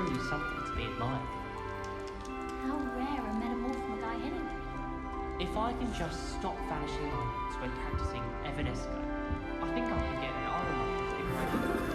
truly something to be admired. How rare a metamorph from a guy anyway? If I can just stop vanishing moments when practicing Evanesco, I think I can get an automatic configuration.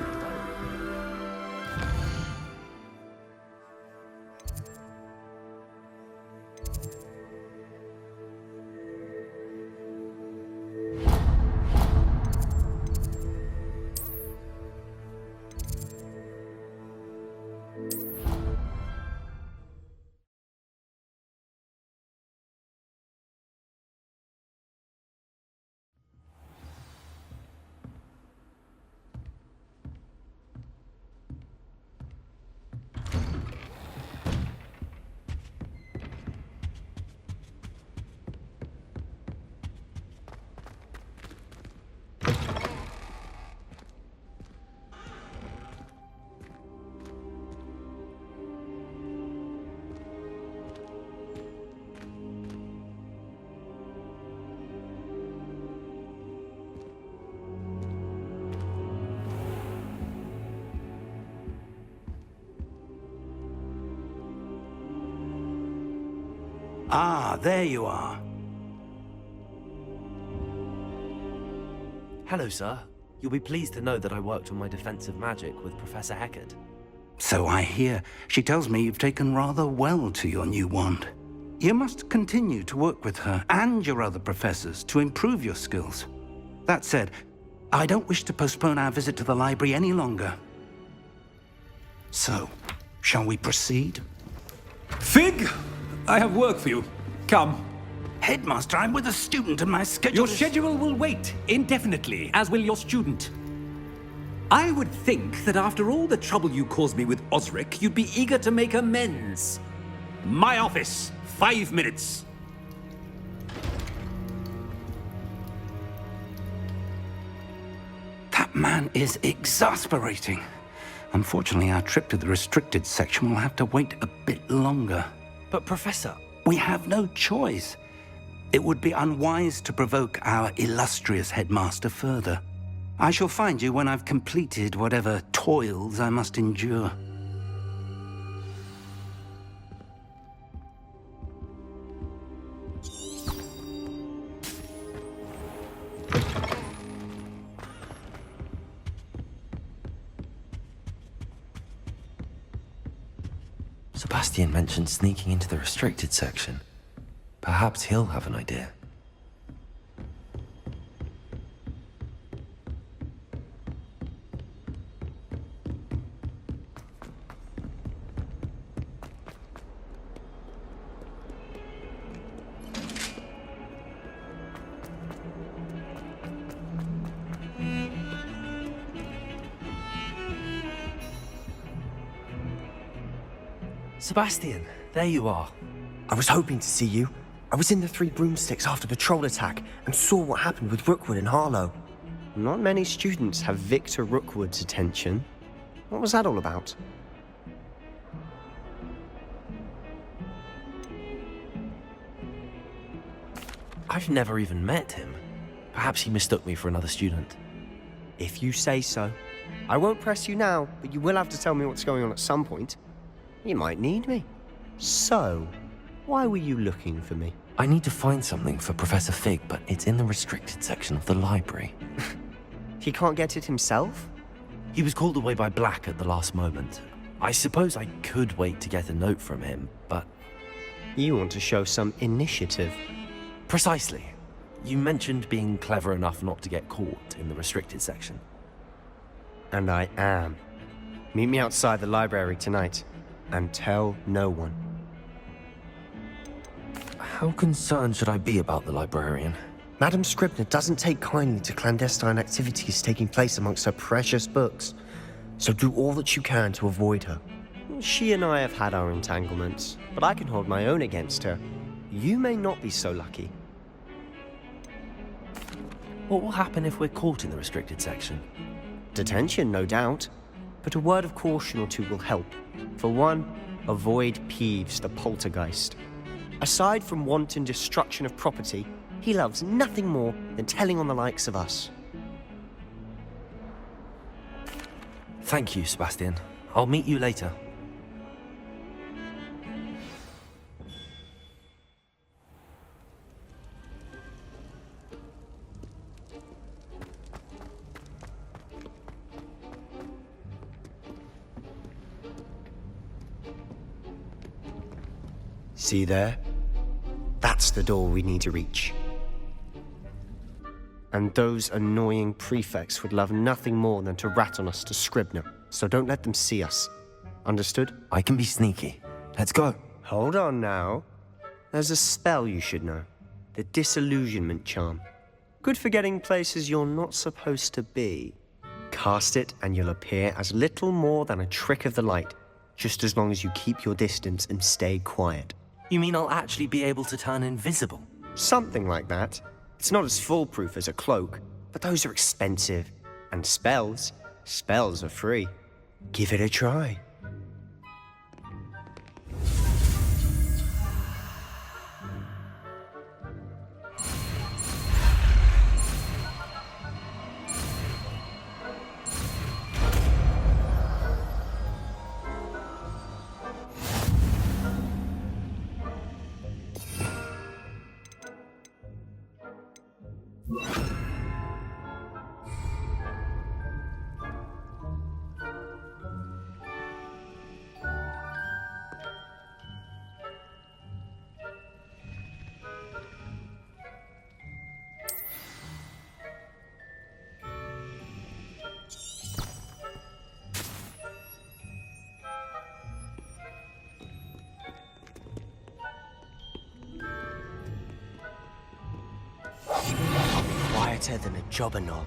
Ah, there you are. Hello, sir. You'll be pleased to know that I worked on my defensive magic with Professor Heckard. So I hear. She tells me you've taken rather well to your new wand. You must continue to work with her and your other professors to improve your skills. That said, I don't wish to postpone our visit to the library any longer. So, shall we proceed? Fig! I have work for you. Come. Headmaster, I'm with a student and my schedule Your is... schedule will wait indefinitely, as will your student. I would think that after all the trouble you caused me with Osric, you'd be eager to make amends. My office, 5 minutes. That man is exasperating. Unfortunately, our trip to the restricted section will have to wait a bit longer. But Professor... We have no choice. It would be unwise to provoke our illustrious headmaster further. I shall find you when I've completed whatever toils I must endure. Sebastian mentioned sneaking into the restricted section. Perhaps he'll have an idea. Sebastian, there you are. I was hoping to see you. I was in the Three Broomsticks after the troll attack and saw what happened with Rookwood and Harlow. Not many students have Victor Rookwood's attention. What was that all about? I've never even met him. Perhaps he mistook me for another student. If you say so. I won't press you now, but you will have to tell me what's going on at some point. You might need me. So, why were you looking for me? I need to find something for Professor Fig, but it's in the restricted section of the library. He can't get it himself? He was called away by Black at the last moment. I suppose I could wait to get a note from him, but... You want to show some initiative. Precisely. You mentioned being clever enough not to get caught in the restricted section. And I am. Meet me outside the library tonight. And tell no one. How concerned should I be about the librarian? Madam Scribner doesn't take kindly to clandestine activities taking place amongst her precious books. So do all that you can to avoid her. She and I have had our entanglements, but I can hold my own against her. You may not be so lucky. What will happen if we're caught in the restricted section? Detention, no doubt. But a word of caution or two will help. For one, avoid Peeves, the poltergeist. Aside from wanton destruction of property, he loves nothing more than telling on the likes of us. Thank you, Sebastian. I'll meet you later. See there? That's the door we need to reach. And those annoying prefects would love nothing more than to rat on us to Scribner, so don't let them see us. Understood? I can be sneaky. Let's go. Hold on now. There's a spell you should know. The Disillusionment Charm. Good for getting places you're not supposed to be. Cast it and you'll appear as little more than a trick of the light, just as long as you keep your distance and stay quiet. You mean I'll actually be able to turn invisible? Something like that. It's not as foolproof as a cloak, but those are expensive. And spells are free. Give it a try. Quieter than a jobber knob.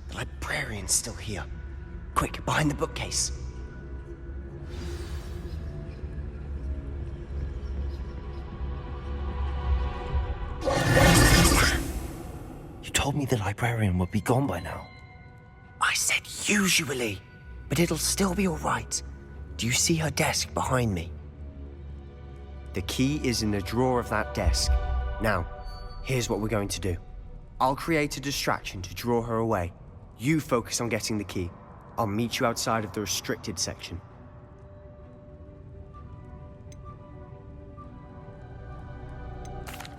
The librarian's still here. Quick, behind the bookcase. You told me the librarian would be gone by now. I said usually, but it'll still be all right. Do you see her desk behind me? The key is in the drawer of that desk. Now, here's what we're going to do. I'll create a distraction to draw her away. You focus on getting the key. I'll meet you outside of the restricted section.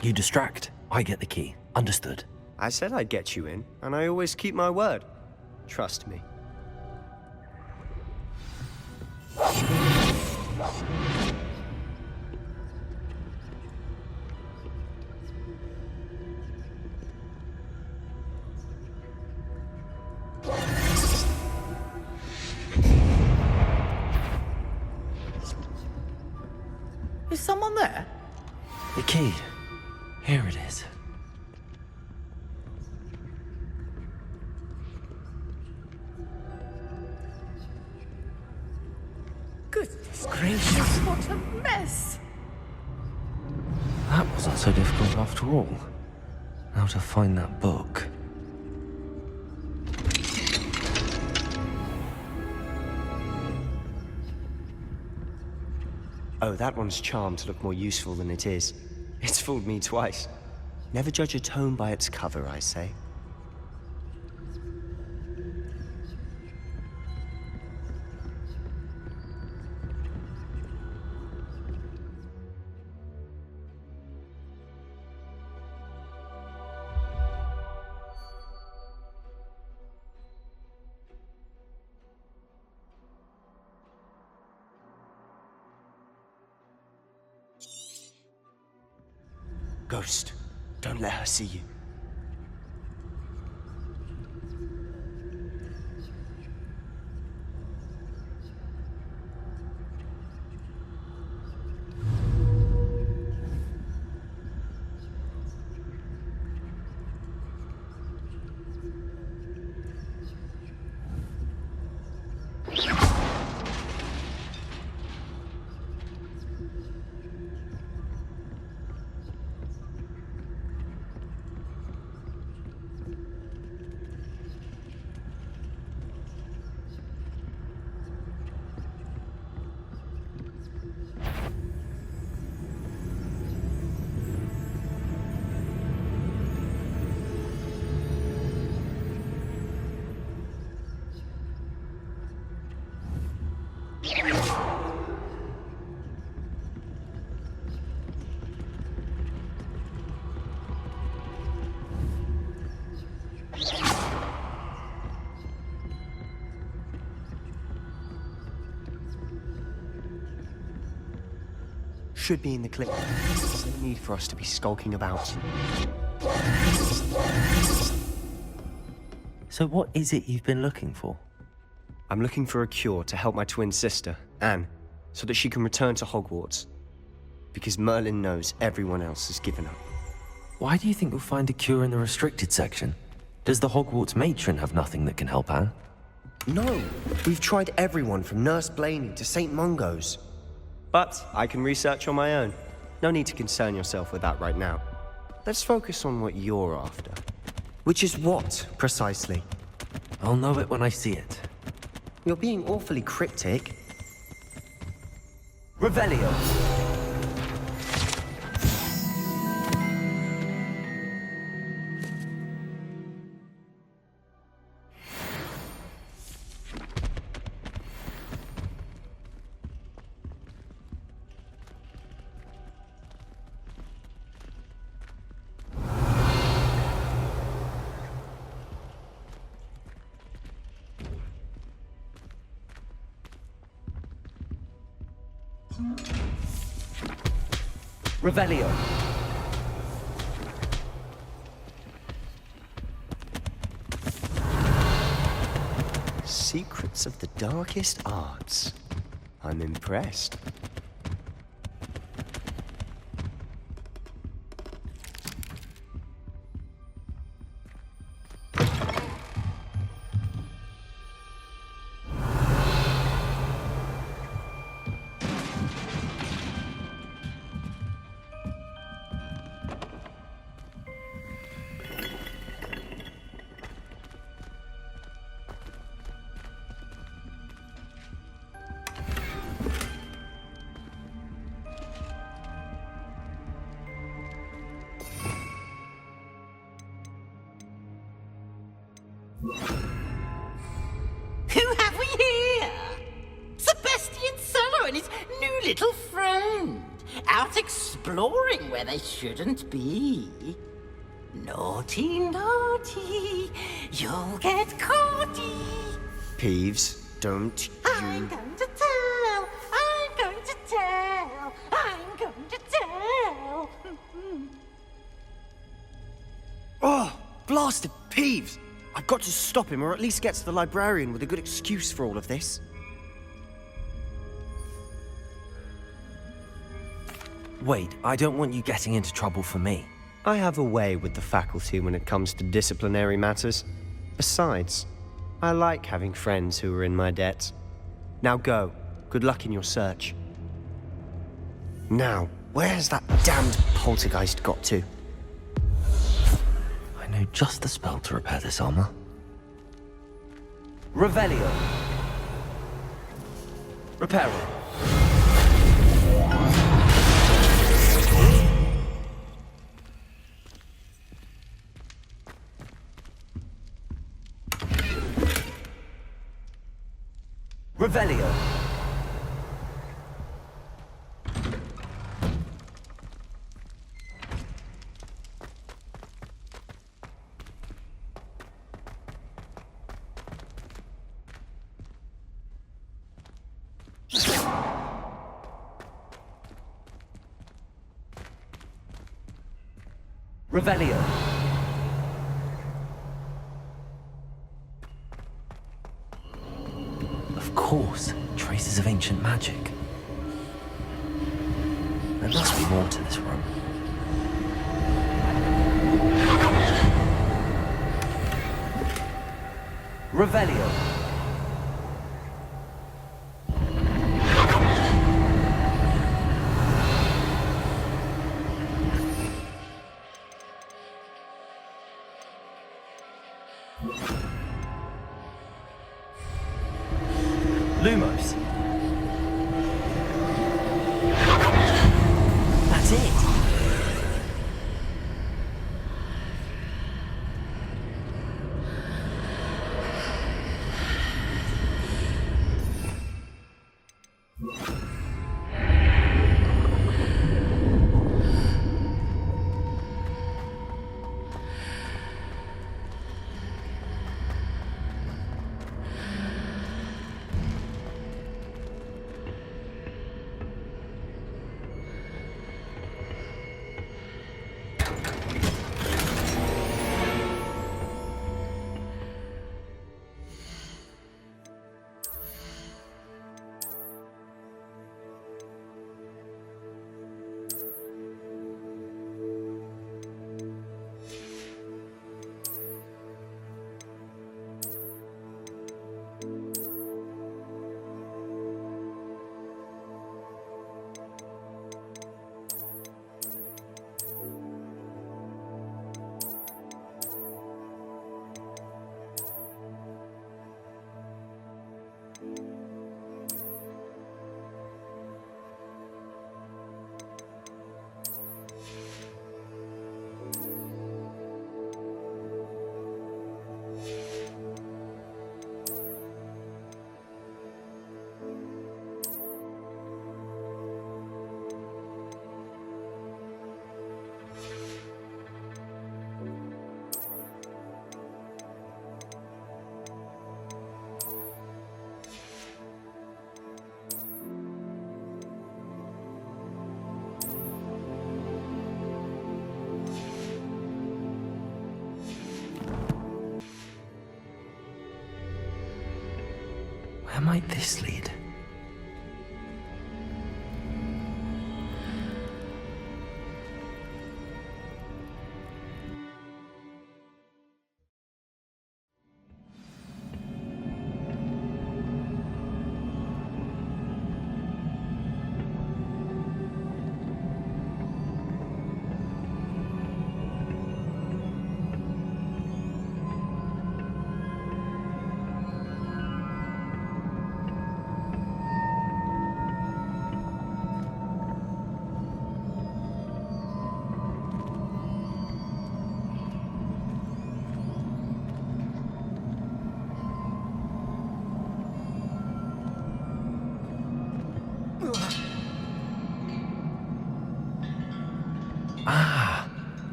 You distract, I get the key. Understood. I said I'd get you in, and I always keep my word. Trust me. Is someone there? The key. Here it is. Goodness gracious, what a mess! That wasn't so difficult after all. How to find that book. Oh, that one's charmed to look more useful than it is. It's fooled me twice. Never judge a tome by its cover, I say. Ghost, don't let her see you. Should be in the clip. There's no need for us to be skulking about. So what is it you've been looking for? I'm looking for a cure to help my twin sister, Anne, so that she can return to Hogwarts. Because Merlin knows everyone else has given up. Why do you think you'll find a cure in the restricted section? Does the Hogwarts matron have nothing that can help Anne? No, we've tried everyone from Nurse Blaney to St. Mungo's. But I can research on my own. No need to concern yourself with that right now. Let's focus on what you're after. Which is what, precisely? I'll know it when I see it. You're being awfully cryptic. Revelio! Revelio. Secrets of the darkest arts. I'm impressed. Who have we here? Sebastian Solo and his new little friend, out exploring where they shouldn't be. Naughty, naughty, you'll get caughty. Peeves, don't I'm you... going to tell, I'm going to tell, I'm going to tell. Oh, blasted Peeves! I've got to stop him, or at least get to the librarian with a good excuse for all of this. Wait, I don't want you getting into trouble for me. I have a way with the faculty when it comes to disciplinary matters. Besides, I like having friends who are in my debt. Now go. Good luck in your search. Now, where's that damned poltergeist got to? I know just the spell to repair this armor. Revelio. Reparo. Revelio. Revelio. Of course, traces of ancient magic. There must be more to this room. Revelio. Lumos. That's it. Where might this lead?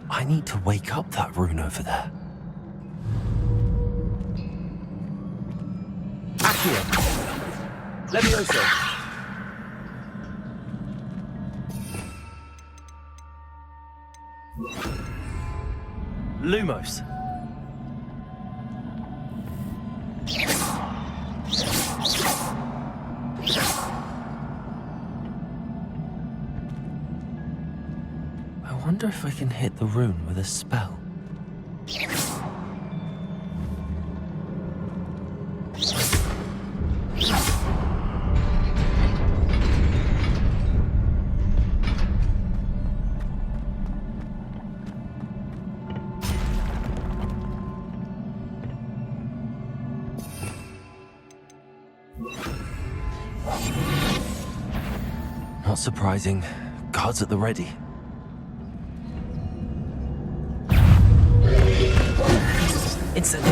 I need to wake up that rune over there. Accio! Levioso! Lumos! I wonder if I can hit the rune with a spell. Not surprising. Guards at the ready. Incendio.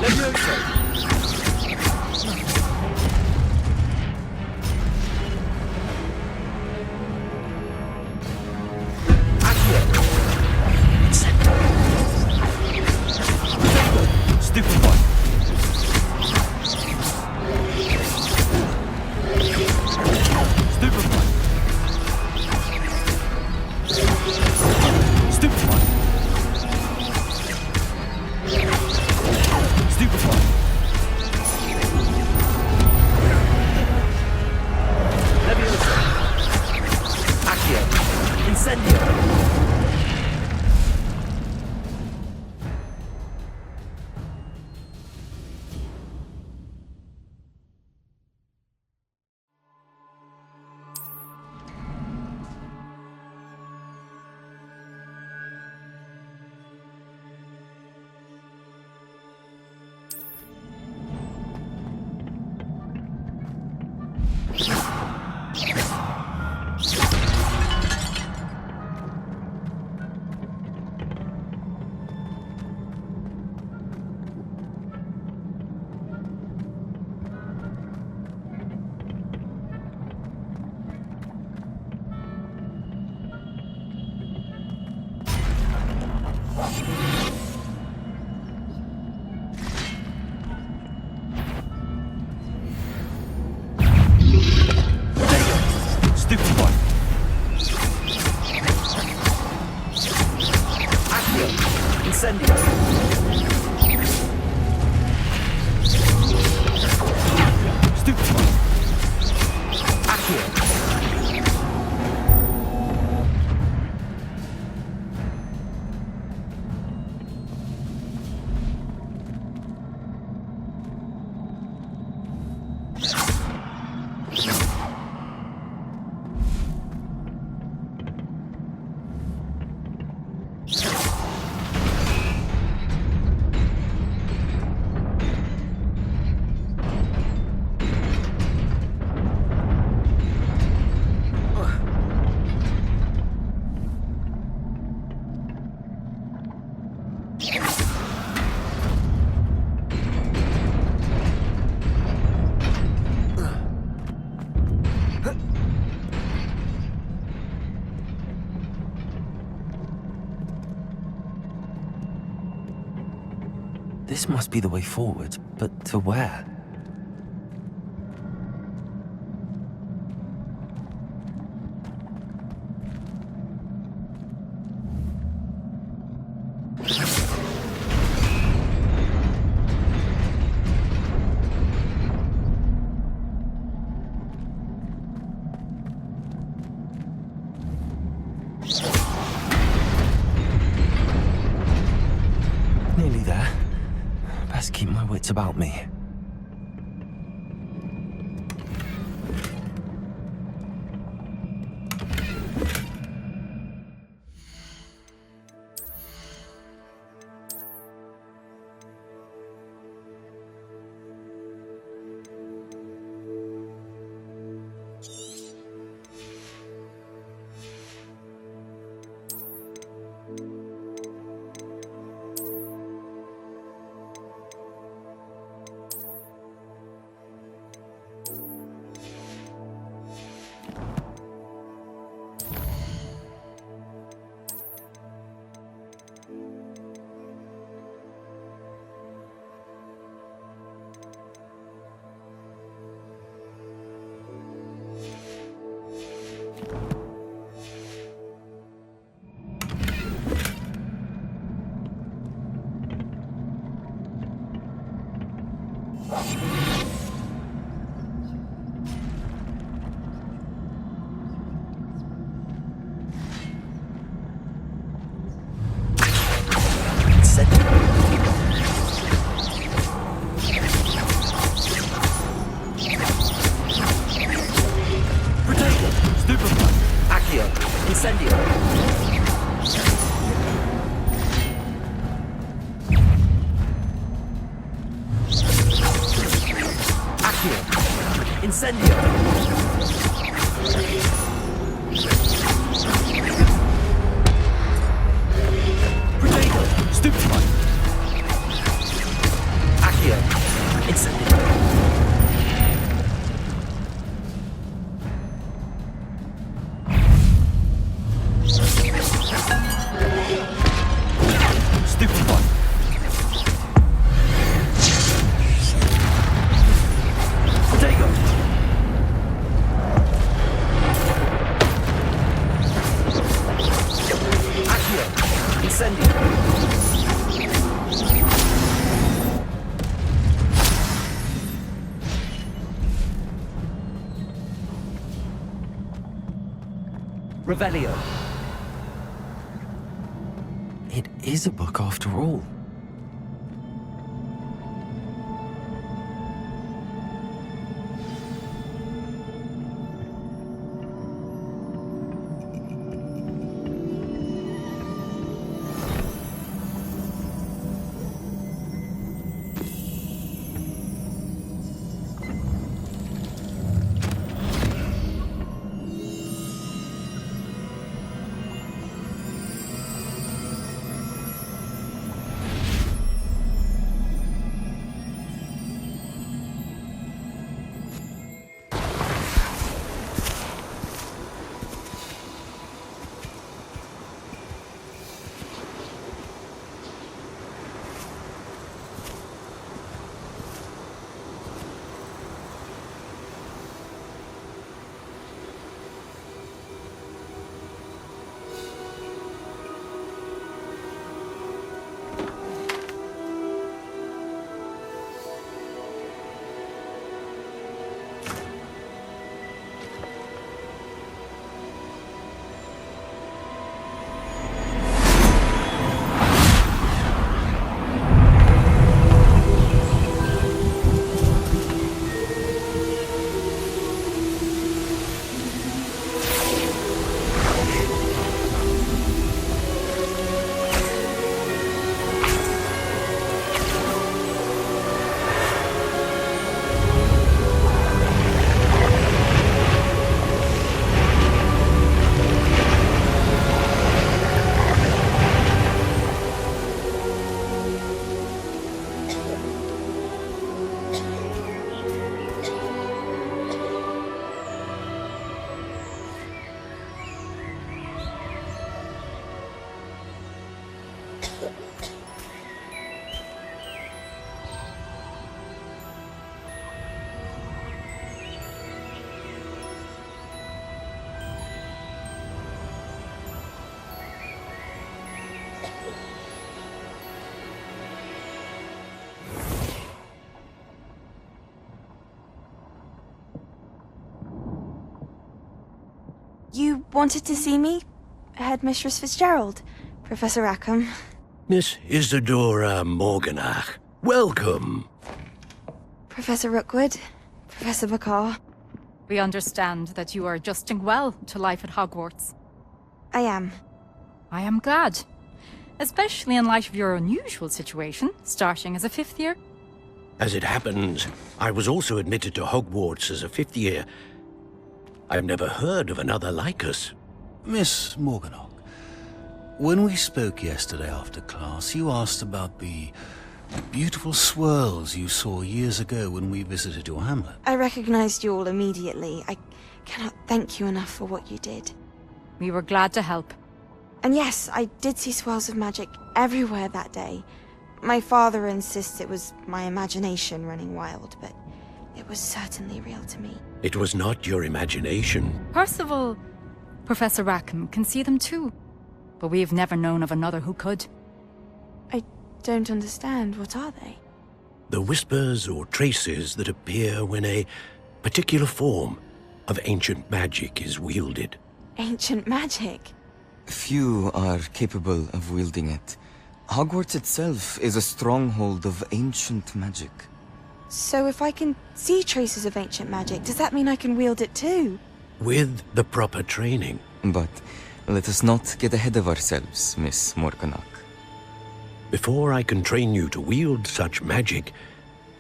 Levioso. Accio. Incendio. Stupid one. Stupid one. Stupid one. Stupid one. Levioso. Accio. Incendio. Stupid one. Accio. Incendio. Stupid one. Accio. This must be the way forward, but to where? wits about me. Revelio. It is a book after all. You wanted to see me? Headmistress Fitzgerald, Professor Rackham. Miss Isadora Morganach, welcome. Professor Rookwood, Professor Bakar. We understand that you are adjusting well to life at Hogwarts. I am. I am glad. Especially in light of your unusual situation, starting as a 5th year. As it happens, I was also admitted to Hogwarts as a 5th year. I have never heard of another like us. Miss Morganach, when we spoke yesterday after class, you asked about the beautiful swirls you saw years ago when we visited your hamlet. I recognized you all immediately. I cannot thank you enough for what you did. We were glad to help. And yes, I did see swirls of magic everywhere that day. My father insists it was my imagination running wild, but it was certainly real to me. It was not your imagination. Percival, Professor Rackham can see them too. But we have never known of another who could. I don't understand. What are they? The whispers or traces that appear when a particular form of ancient magic is wielded. Ancient magic? Few are capable of wielding it. Hogwarts itself is a stronghold of ancient magic. So if I can see traces of ancient magic, does that mean I can wield it too? With the proper training. But let us not get ahead of ourselves, Miss Morganach. Before I can train you to wield such magic,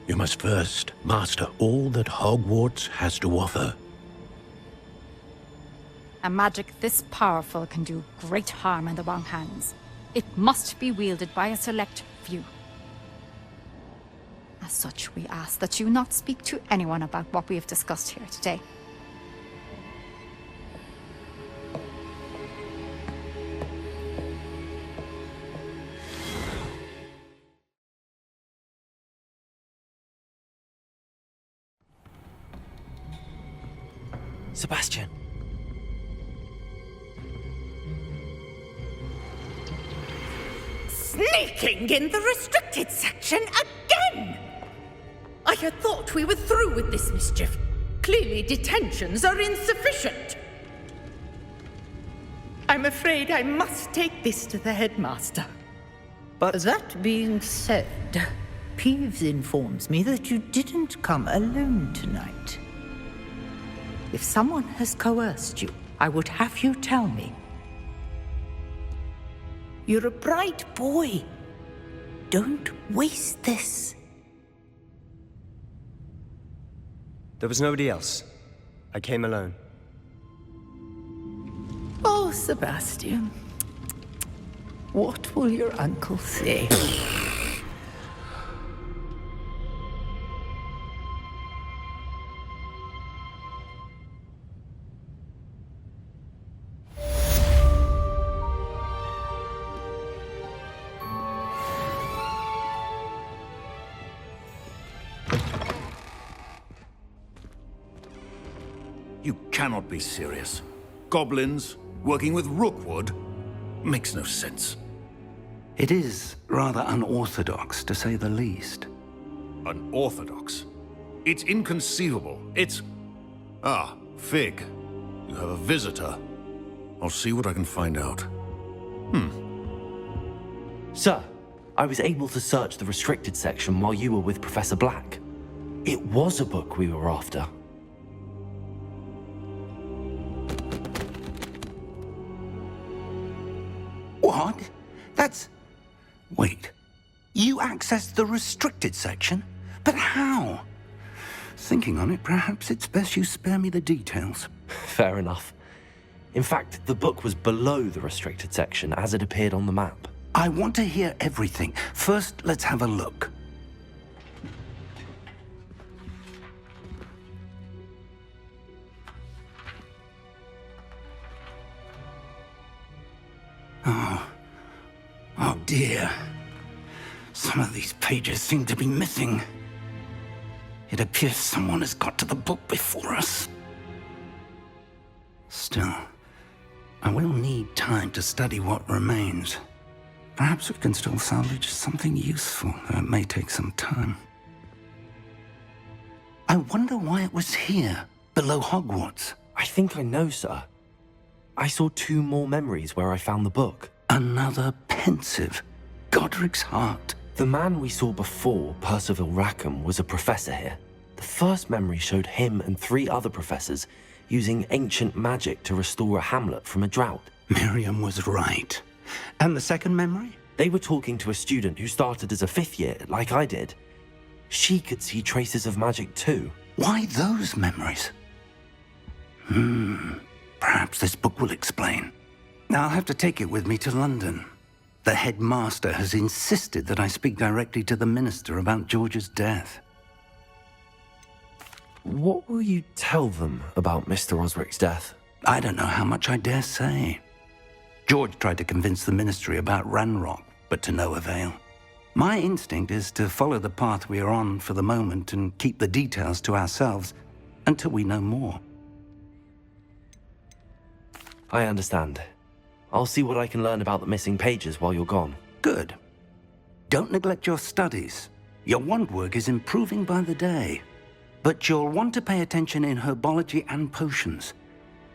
you must first master all that Hogwarts has to offer. A magic this powerful can do great harm in the wrong hands. It must be wielded by a select few. As such, we ask that you not speak to anyone about what we have discussed here today. Sebastian. Sneaking in the restricted section again! I had thought we were through with this mischief. Clearly detentions are insufficient. I'm afraid I must take this to the headmaster. But that being said, Peeves informs me that you didn't come alone tonight. If someone has coerced you, I would have you tell me. You're a bright boy. Don't waste this. there was nobody else. I came alone. Oh, Sebastian. What will your uncle say? You cannot be serious. Goblins working with Rookwood? Makes no sense. It is rather unorthodox, to say the least. Unorthodox? It's inconceivable. It's... Ah, Fig. You have a visitor. I'll see what I can find out. Sir, I was able to search the restricted section while you were with Professor Black. It was a book we were after. What? That's... Wait. You accessed the restricted section? But how? Thinking on it, perhaps it's best you spare me the details. Fair enough. In fact, the book was below the restricted section as it appeared on the map. I want to hear everything. First, let's have a look. Oh dear. Some of these pages seem to be missing. It appears someone has got to the book before us. Still, I will need time to study what remains. Perhaps we can still salvage something useful, though it may take some time. I wonder why it was here, below Hogwarts. I think I know, sir. I saw 2 more memories where I found the book. Another pensive. Godric's heart. The man we saw before, Percival Rackham, was a professor here. The first memory showed him and 3 other professors using ancient magic to restore a hamlet from a drought. Miriam was right. And the second memory? They were talking to a student who started as a 5th year, like I did. She could see traces of magic too. Why those memories? Perhaps this book will explain. Now I'll have to take it with me to London. The headmaster has insisted that I speak directly to the minister about George's death. What will you tell them about Mr. Osric's death? I don't know how much I dare say. George tried to convince the ministry about Ranrock, but to no avail. My instinct is to follow the path we are on for the moment and keep the details to ourselves until we know more. I understand. I'll see what I can learn about the missing pages while you're gone. Good. Don't neglect your studies. Your wand work is improving by the day. But you'll want to pay attention in herbology and potions.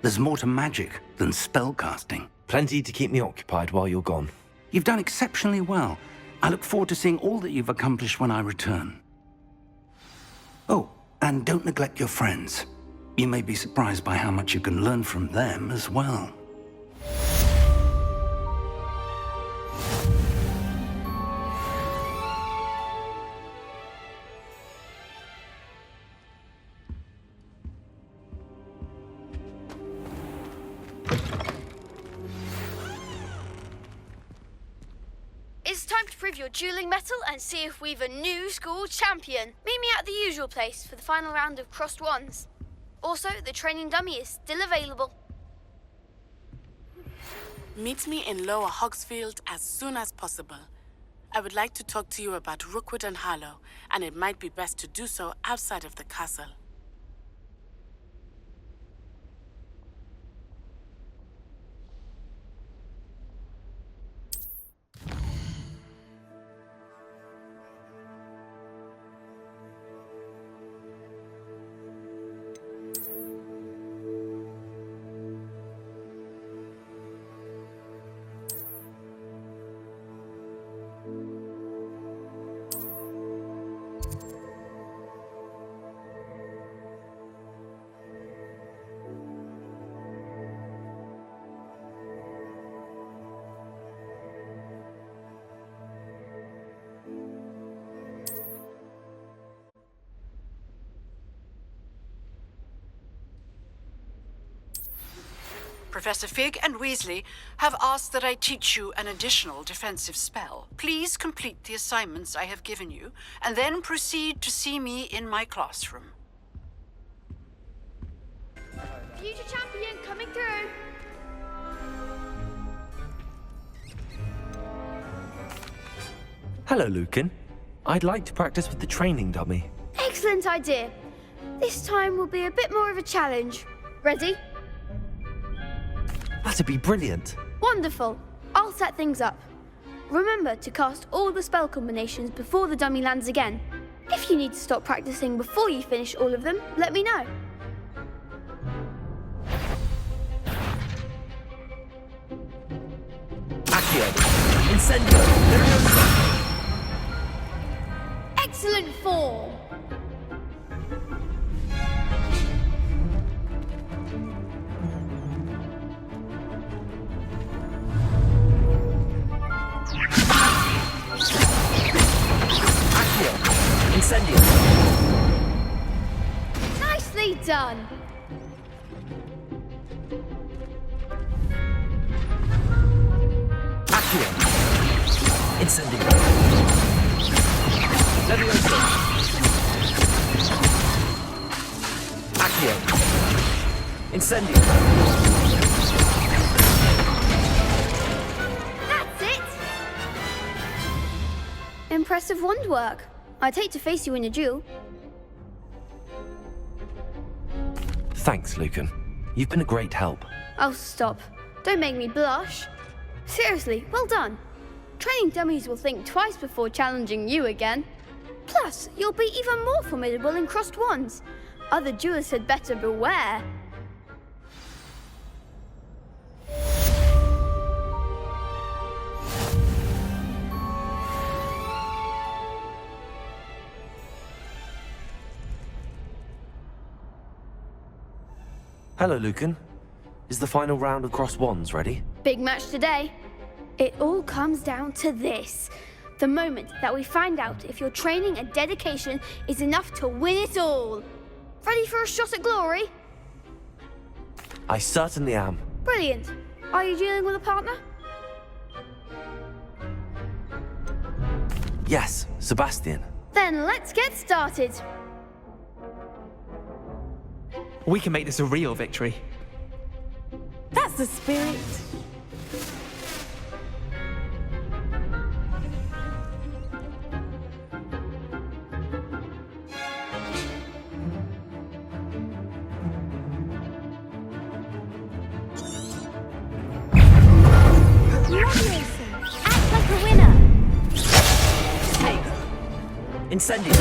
There's more to magic than spellcasting. Plenty to keep me occupied while you're gone. You've done exceptionally well. I look forward to seeing all that you've accomplished when I return. Oh, and don't neglect your friends. You may be surprised by how much you can learn from them as well. It's time to prove your dueling mettle and see if we've a new school champion. Meet me at the usual place for the final round of crossed wands. Also, the training dummy is still available. Meet me in Lower Hogsfield as soon as possible. I would like to talk to you about Rookwood and Harlow, and it might be best to do so outside of the castle. Professor Fig and Weasley have asked that I teach you an additional defensive spell. Please complete the assignments I have given you, and then proceed to see me in my classroom. Future champion coming through. Hello, Lucan. I'd like to practice with the training dummy. Excellent idea. This time will be a bit more of a challenge. Ready? That'd be brilliant. Wonderful. I'll set things up. Remember to cast all the spell combinations before the dummy lands again. If you need to stop practicing before you finish all of them, let me know. Accio! Incendio! Excellent form. Incendio! Nicely done. Accio! Incendio! Levioso! Accio! Incendio! That's it. Impressive wand work. I'd hate to face you in a duel. Thanks, Lucan. You've been a great help. Oh, stop. Don't make me blush. Seriously, well done. Training dummies will think twice before challenging you again. Plus, you'll be even more formidable in crossed wands. Other duelists had better beware. Hello, Lucan. Is the final round of crossed wands ready? Big match today. It all comes down to this. The moment that we find out if your training and dedication is enough to win it all. Ready for a shot at glory? I certainly am. Brilliant. Are you dealing with a partner? Yes, Sebastian. Then let's get started. We can make this a real victory. That's the spirit. Act like a winner. Incendio.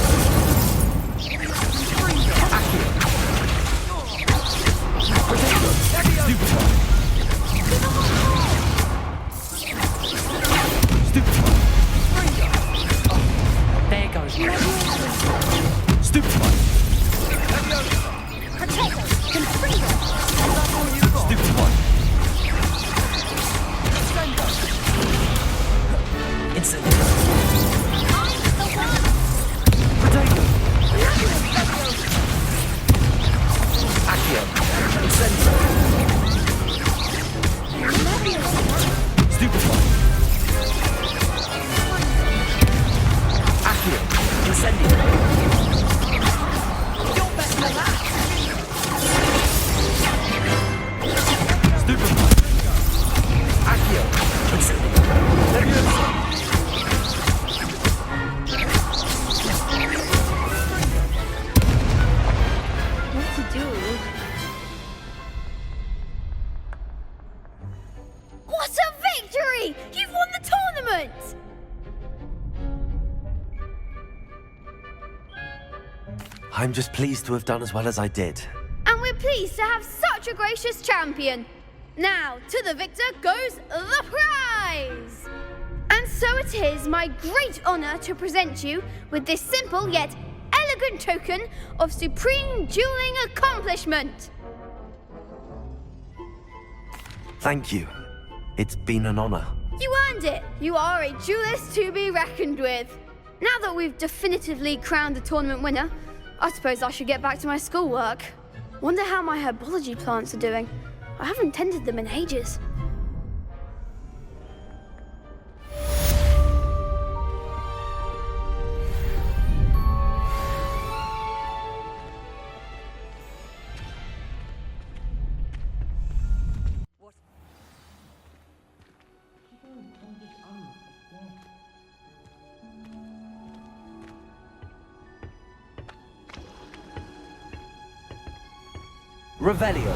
There goes. Stupid one. Stupid one. Incendio. Accio. Incendio. Stupid one. Accio. Incendio. You're best than that. Stupid one. Accio. Incendio. What to do? What a victory! You've won the tournament! I'm just pleased to have done as well as I did. And we're pleased to have such a gracious champion. Now, to the victor goes the prize! And so it is my great honor to present you with this simple yet elegant token of supreme dueling accomplishment. Thank you. It's been an honor. You earned it. You are a duelist to be reckoned with. Now that we've definitively crowned the tournament winner, I suppose I should get back to my schoolwork. Wonder how my herbology plants are doing. I haven't tended them in ages. Revelio.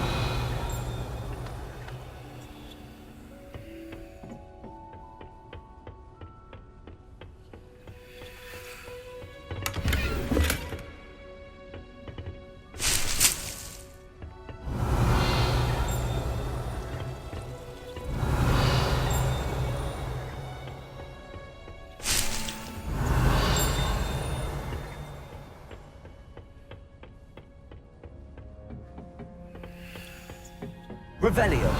Revelio.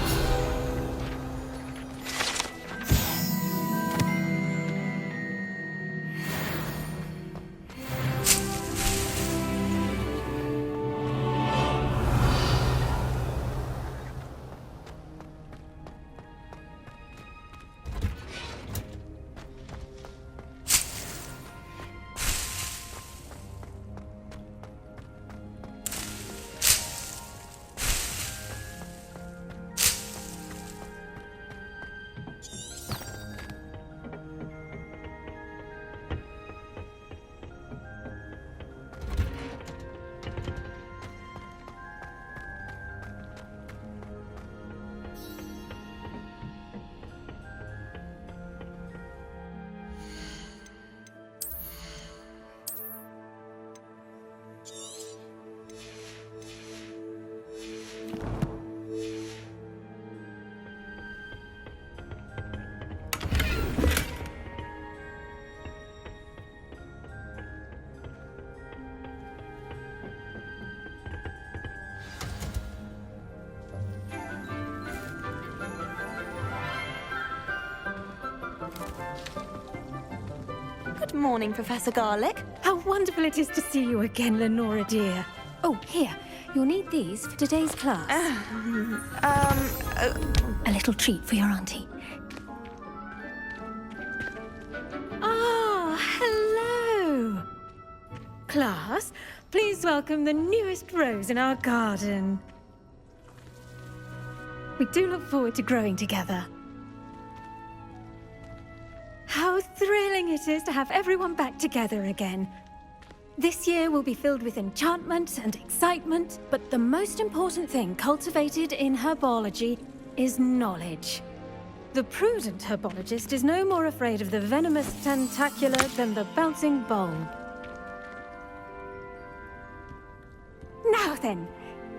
Good morning, Professor Garlick. How wonderful it is to see you again, Lenora dear. Oh, here. You'll need these for today's class. A little treat for your auntie. Ah, hello. Class, please welcome the newest rose in our garden. We do look forward to growing together. How thrilling it is to have everyone back together again. This year will be filled with enchantment and excitement, but the most important thing cultivated in herbology is knowledge. The prudent herbologist is no more afraid of the venomous tentacula than the bouncing bulb. Now then,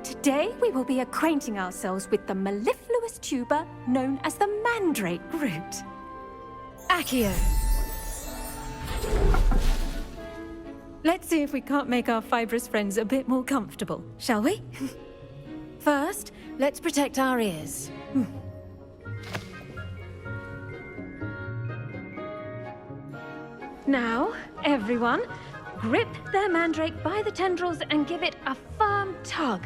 today we will be acquainting ourselves with the mellifluous tuber known as the mandrake root. Accio. Let's see if we can't make our fibrous friends a bit more comfortable, shall we? First, let's protect our ears. Now, everyone, grip their mandrake by the tendrils and give it a firm tug.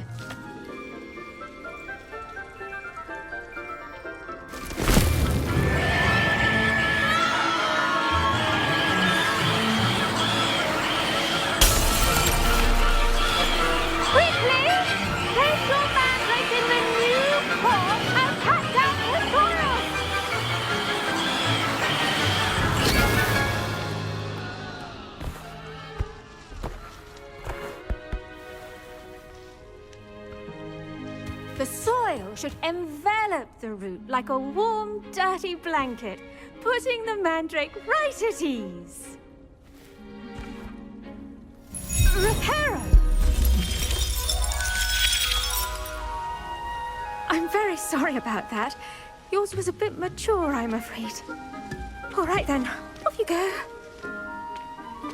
The soil should envelop the root like a warm, dirty blanket, putting the mandrake right at ease. Reparo! I'm very sorry about that. Yours was a bit mature, I'm afraid. All right then, off you go.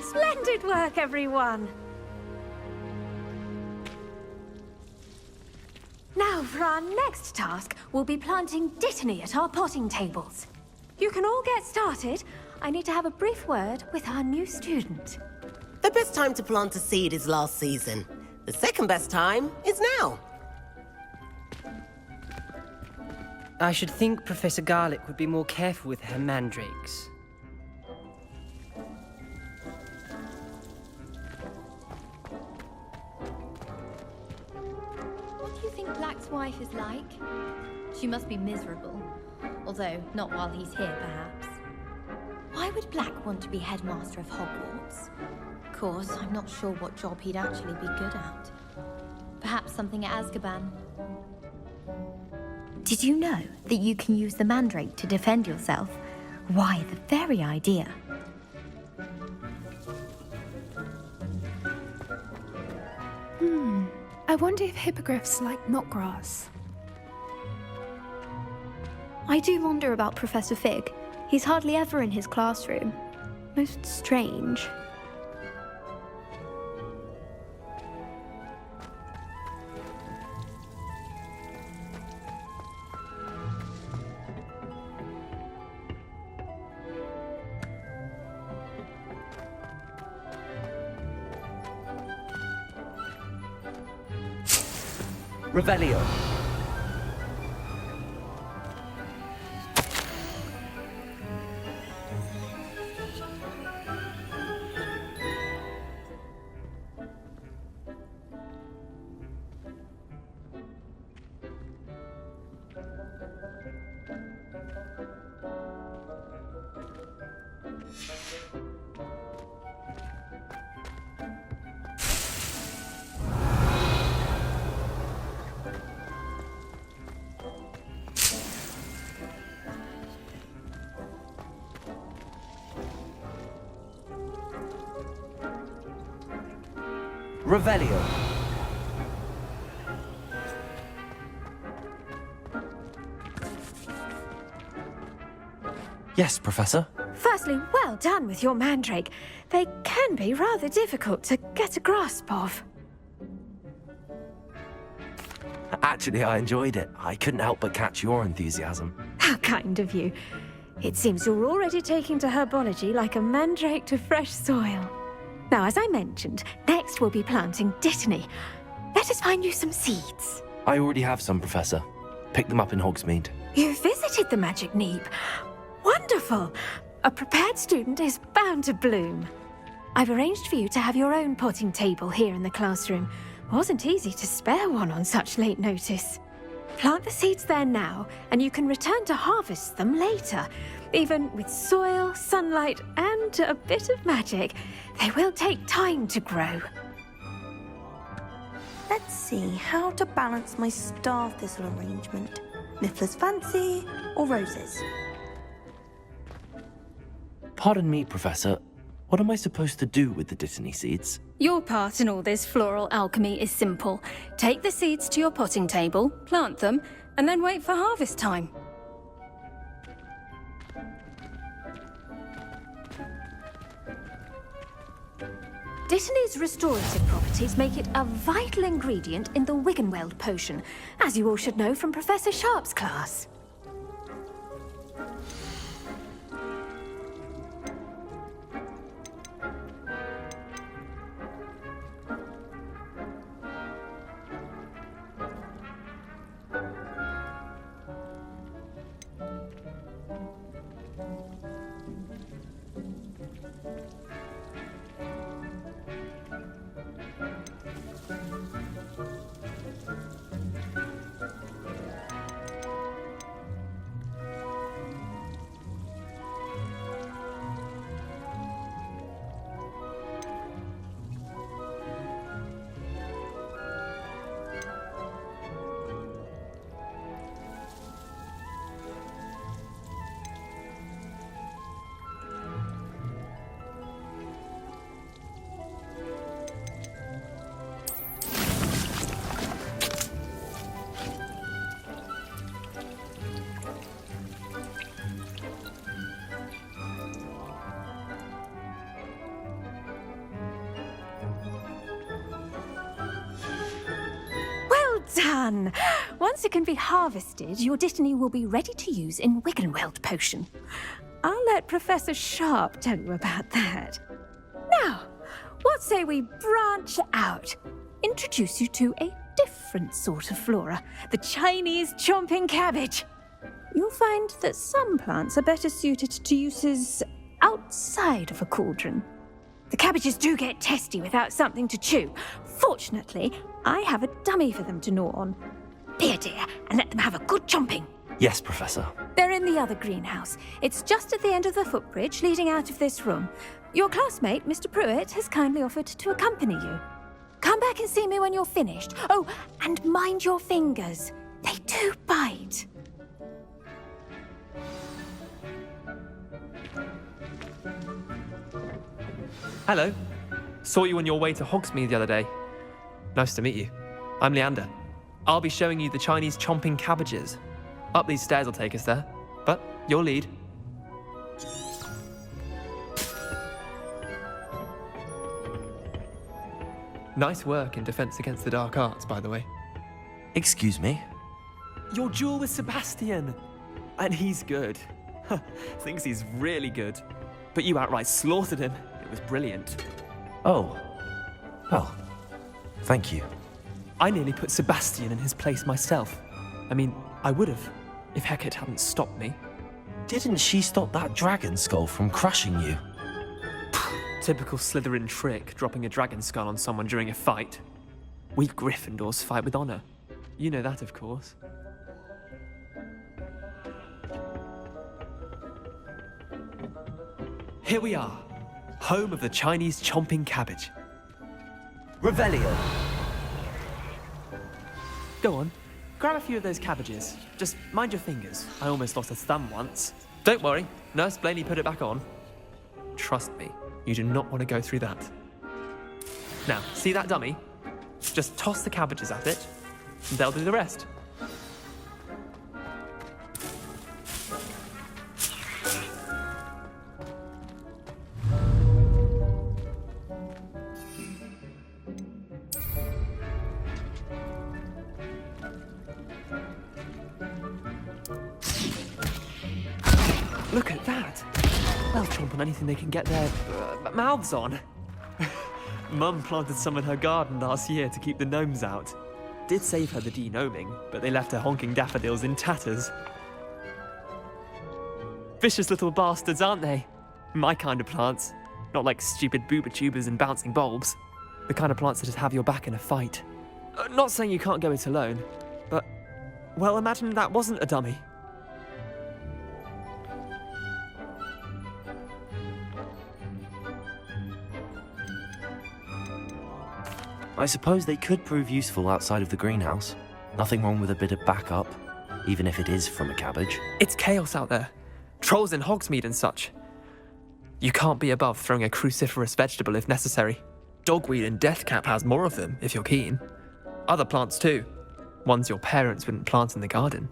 Splendid work, everyone. Now, for our next task, we'll be planting dittany at our potting tables. You can all get started. I need to have a brief word with our new student. The best time to plant a seed is last season. The second best time is now. I should think Professor Garlick would be more careful with her mandrakes. What do you think Black's wife is like? She must be miserable. Although, not while he's here, perhaps. Why would Black want to be headmaster of Hogwarts? Of course, I'm not sure what job he'd actually be good at. Perhaps something at Azkaban. Did you know that you can use the mandrake to defend yourself? Why, the very idea. I wonder if hippogriffs like knotgrass. I do wonder about Professor Fig. He's hardly ever in his classroom. Most strange. Revelio. Revelio. Yes, Professor? Firstly, well done with your mandrake. They can be rather difficult to get a grasp of. Actually, I enjoyed it. I couldn't help but catch your enthusiasm. How kind of you. It seems you're already taking to herbology like a mandrake to fresh soil. Now, as I mentioned, next we'll be planting Dittany. Let us find you some seeds. I already have some, Professor. Picked them up in Hogsmeade. You visited the Magic Neep. Wonderful! A prepared student is bound to bloom. I've arranged for you to have your own potting table here in the classroom. Wasn't easy to spare one on such late notice. Plant the seeds there now, and you can return to harvest them later. Even with soil, sunlight, and a bit of magic, they will take time to grow. Let's see how to balance my star thistle arrangement. Niffler's fancy or roses? Pardon me, Professor. What am I supposed to do with the Dittany seeds? Your part in all this floral alchemy is simple. Take the seeds to your potting table, plant them, and then wait for harvest time. Dittany's restorative properties make it a vital ingredient in the Wiggenweld potion, as you all should know from Professor Sharp's class. Done! Once it can be harvested, your Dittany will be ready to use in Wiggenweld potion. I'll let Professor Sharp tell you about that. Now, what say we branch out? Introduce you to a different sort of flora, the Chinese chomping cabbage. You'll find that some plants are better suited to uses outside of a cauldron. The cabbages do get testy without something to chew. Fortunately, I have a dummy for them to gnaw on. Be a dear and let them have a good chomping. Yes, Professor. They're in the other greenhouse. It's just at the end of the footbridge leading out of this room. Your classmate, Mr. Pruitt, has kindly offered to accompany you. Come back and see me when you're finished. Oh, and mind your fingers. They do bite. Hello. Saw you on your way to Hogsmeade the other day. Nice to meet you. I'm Leander. I'll be showing you the Chinese chomping cabbages. Up these stairs will take us there, but your lead. Nice work in Defense Against the Dark Arts, by the way. Excuse me? Your duel with Sebastian! And he's good. Thinks he's really good. But you outright slaughtered him. It was brilliant. Oh. Well, thank you. I nearly put Sebastian in his place myself. I mean, I would have, if Hecate hadn't stopped me. Didn't she stop that dragon skull from crushing you? Typical Slytherin trick, dropping a dragon skull on someone during a fight. We Gryffindors fight with honor. You know that, of course. Here we are, home of the Chinese chomping cabbage. Revelio. Go on, grab a few of those cabbages. Just mind your fingers. I almost lost a thumb once. Don't worry, Nurse Blaney put it back on. Trust me, you do not want to go through that. Now, see that dummy? Just toss the cabbages at it, and they'll do the rest. Look at that. They'll chomp on anything they can get their mouths on. Mum planted some in her garden last year to keep the gnomes out. Did save her the de-gnoming, but they left her honking daffodils in tatters. Vicious little bastards, aren't they? My kind of plants. Not like stupid booba tubers and bouncing bulbs. The kind of plants that just have your back in a fight. Not saying you can't go it alone, but, well, imagine that wasn't a dummy. I suppose they could prove useful outside of the greenhouse. Nothing wrong with a bit of backup, even if it is from a cabbage. It's chaos out there. Trolls in Hogsmeade and such. You can't be above throwing a cruciferous vegetable if necessary. Dogweed and deathcap has more of them, if you're keen. Other plants too. Ones your parents wouldn't plant in the garden.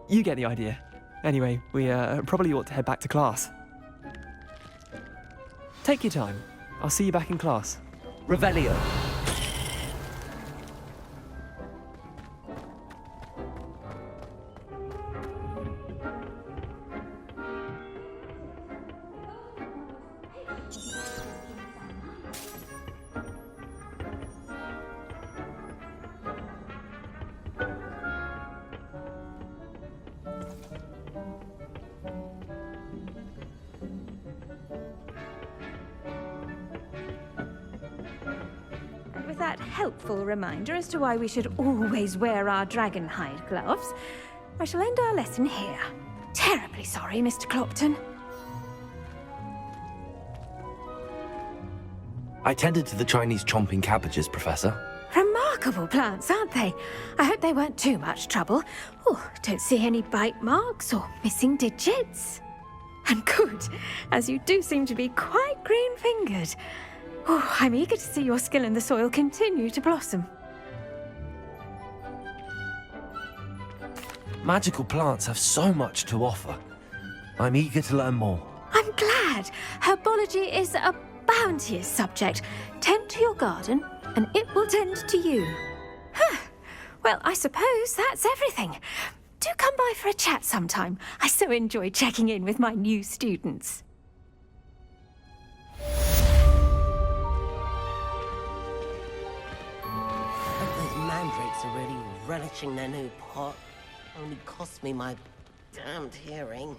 You get the idea. Anyway, we probably ought to head back to class. Take your time. I'll see you back in class. Revelio. With that helpful reminder as to why we should always wear our dragon hide gloves, I shall end our lesson here. Terribly sorry, Mr. Clopton. I tended to the Chinese chomping cabbages, Professor. Remarkable plants, aren't they? I hope they weren't too much trouble. Oh, don't see any bite marks or missing digits. And good, as you do seem to be quite green-fingered. Oh, I'm eager to see your skill in the soil continue to blossom. Magical plants have so much to offer. I'm eager to learn more. I'm glad. Herbology is a bounteous subject. Tend to your garden, and it will tend to you. Huh. Well, I suppose that's everything. Do come by for a chat sometime. I so enjoy checking in with my new students. Those mandrakes are really relishing their new pot. Only cost me my damned hearing.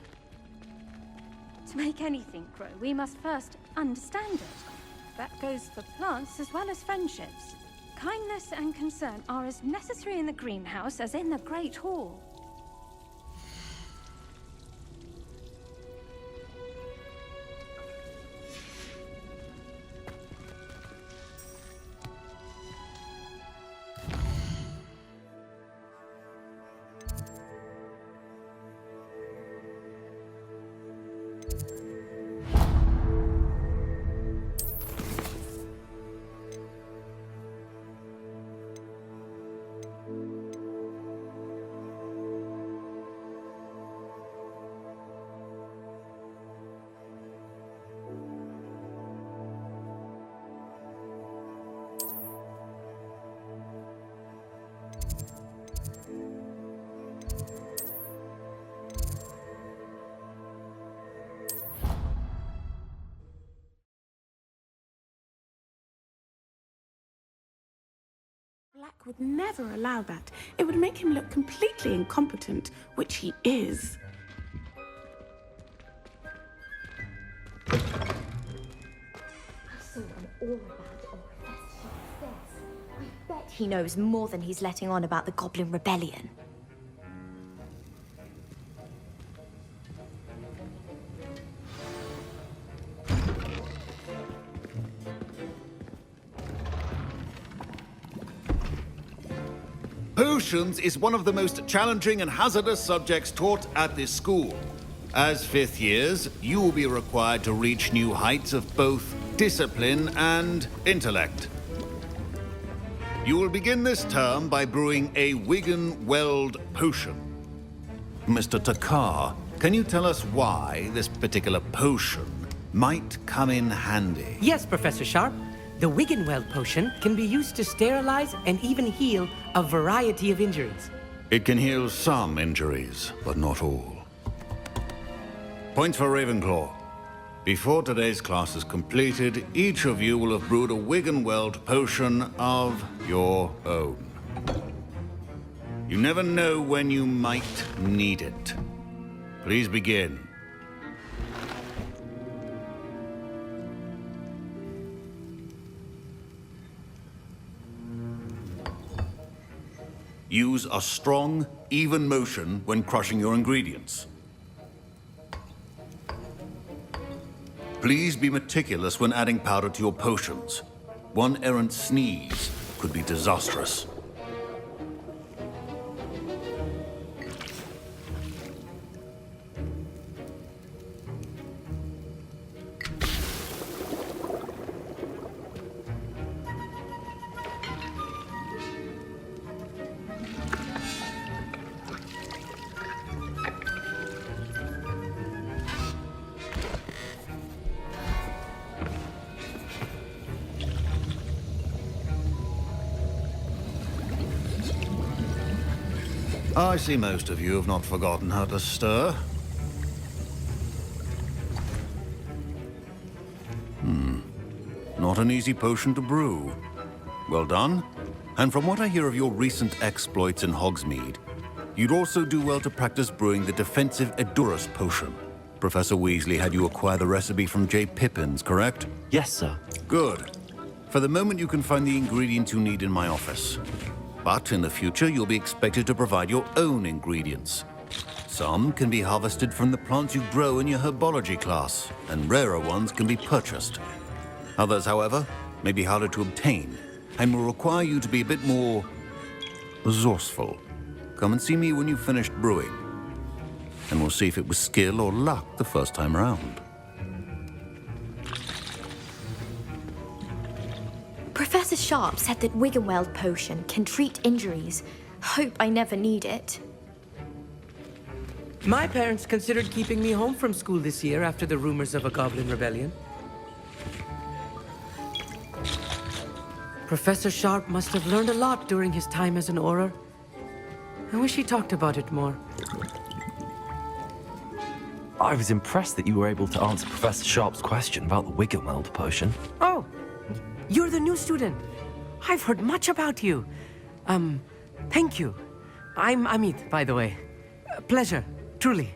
To make anything grow, we must first understand it. That goes for plants as well as friendships. Kindness and concern are as necessary in the greenhouse as in the Great Hall. Black would never allow that. It would make him look completely incompetent, which he is. I saw them all about on Professor Sharp's desk. I bet he knows more than he's letting on about the Goblin Rebellion. Potions is one of the most challenging and hazardous subjects taught at this school. As fifth years, you will be required to reach new heights of both discipline and intellect. You will begin this term by brewing a Wigan-Weld potion. Mr. Takar, can you tell us why this particular potion might come in handy? Yes, Professor Sharp. The Wigan-Weld potion can be used to sterilize and even heal a variety of injuries. It can heal some injuries, but not all. Points for Ravenclaw. Before today's class is completed, each of you will have brewed a Wiggenweld potion of your own. You never know when you might need it. Please begin. Use a strong, even motion when crushing your ingredients. Please be meticulous when adding powder to your potions. One errant sneeze could be disastrous. I see most of you have not forgotten how to stir. Not an easy potion to brew. Well done. And from what I hear of your recent exploits in Hogsmeade, you'd also do well to practice brewing the defensive Edurus potion. Professor Weasley had you acquire the recipe from J. Pippins, correct? Yes, sir. Good. For the moment, you can find the ingredients you need in my office. But in the future, you'll be expected to provide your own ingredients. Some can be harvested from the plants you grow in your herbology class, and rarer ones can be purchased. Others, however, may be harder to obtain, and will require you to be a bit more resourceful. Come and see me when you've finished brewing, and we'll see if it was skill or luck the first time around. Professor Sharp said that Wiggenweld potion can treat injuries. Hope I never need it. My parents considered keeping me home from school this year after the rumors of a goblin rebellion. Professor Sharp must have learned a lot during his time as an Auror. I wish he talked about it more. I was impressed that you were able to answer Professor Sharp's question about the Wiggenweld potion. Oh, you're the new student. I've heard much about you. Thank you. I'm Amit, by the way. Pleasure, truly.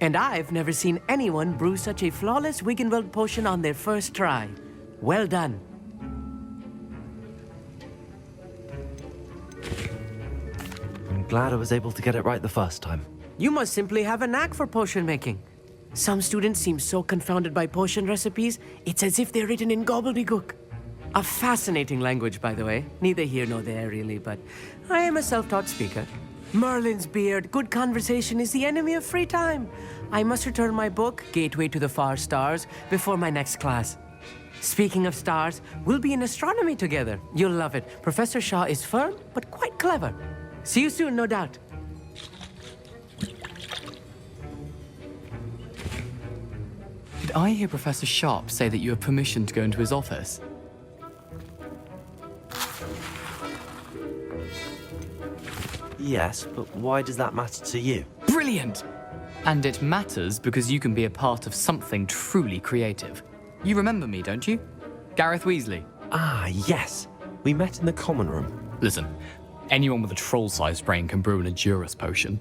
And I've never seen anyone brew such a flawless Wiggenweld potion on their first try. Well done. I'm glad I was able to get it right the first time. You must simply have a knack for potion making. Some students seem so confounded by potion recipes, it's as if they're written in gobbledygook. A fascinating language, by the way. Neither here nor there, really, but I am a self-taught speaker. Merlin's beard, good conversation is the enemy of free time. I must return my book, Gateway to the Far Stars, before my next class. Speaking of stars, we'll be in astronomy together. You'll love it. Professor Shaw is firm, but quite clever. See you soon, no doubt. Did I hear Professor Sharp say that you have permission to go into his office? Yes, but why does that matter to you? Brilliant! And it matters because you can be a part of something truly creative. You remember me, don't you? Gareth Weasley. Ah, yes. We met in the common room. Listen, anyone with a troll-sized brain can brew an Edurus potion.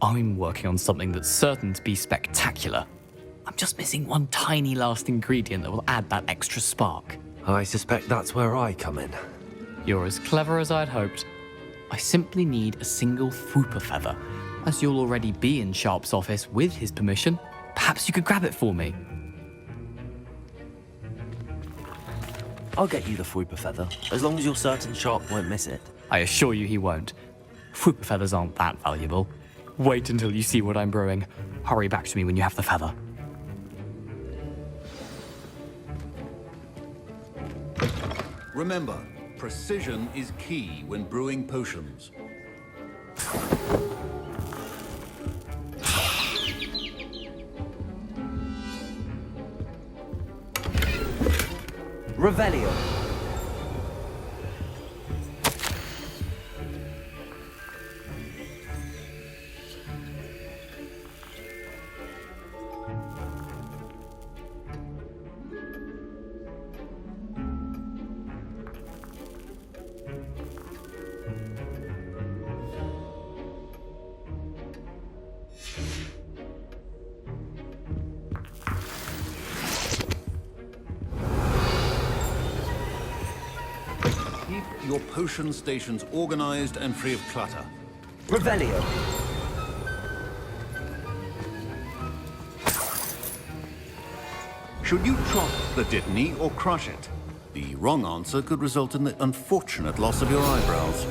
I'm working on something that's certain to be spectacular. I'm just missing one tiny last ingredient that will add that extra spark. I suspect that's where I come in. You're as clever as I'd hoped. I simply need a single Fwooper feather. As you'll already be in Sharp's office with his permission, perhaps you could grab it for me. I'll get you the Fwooper feather, as long as you're certain Sharp won't miss it. I assure you he won't. Fwooper feathers aren't that valuable. Wait until you see what I'm brewing. Hurry back to me when you have the feather. Remember, precision is key when brewing potions. Revelio. your potion stations organized and free of clutter. Revelio. Should you trot the Dittany or crush it? The wrong answer could result in the unfortunate loss of your eyebrows.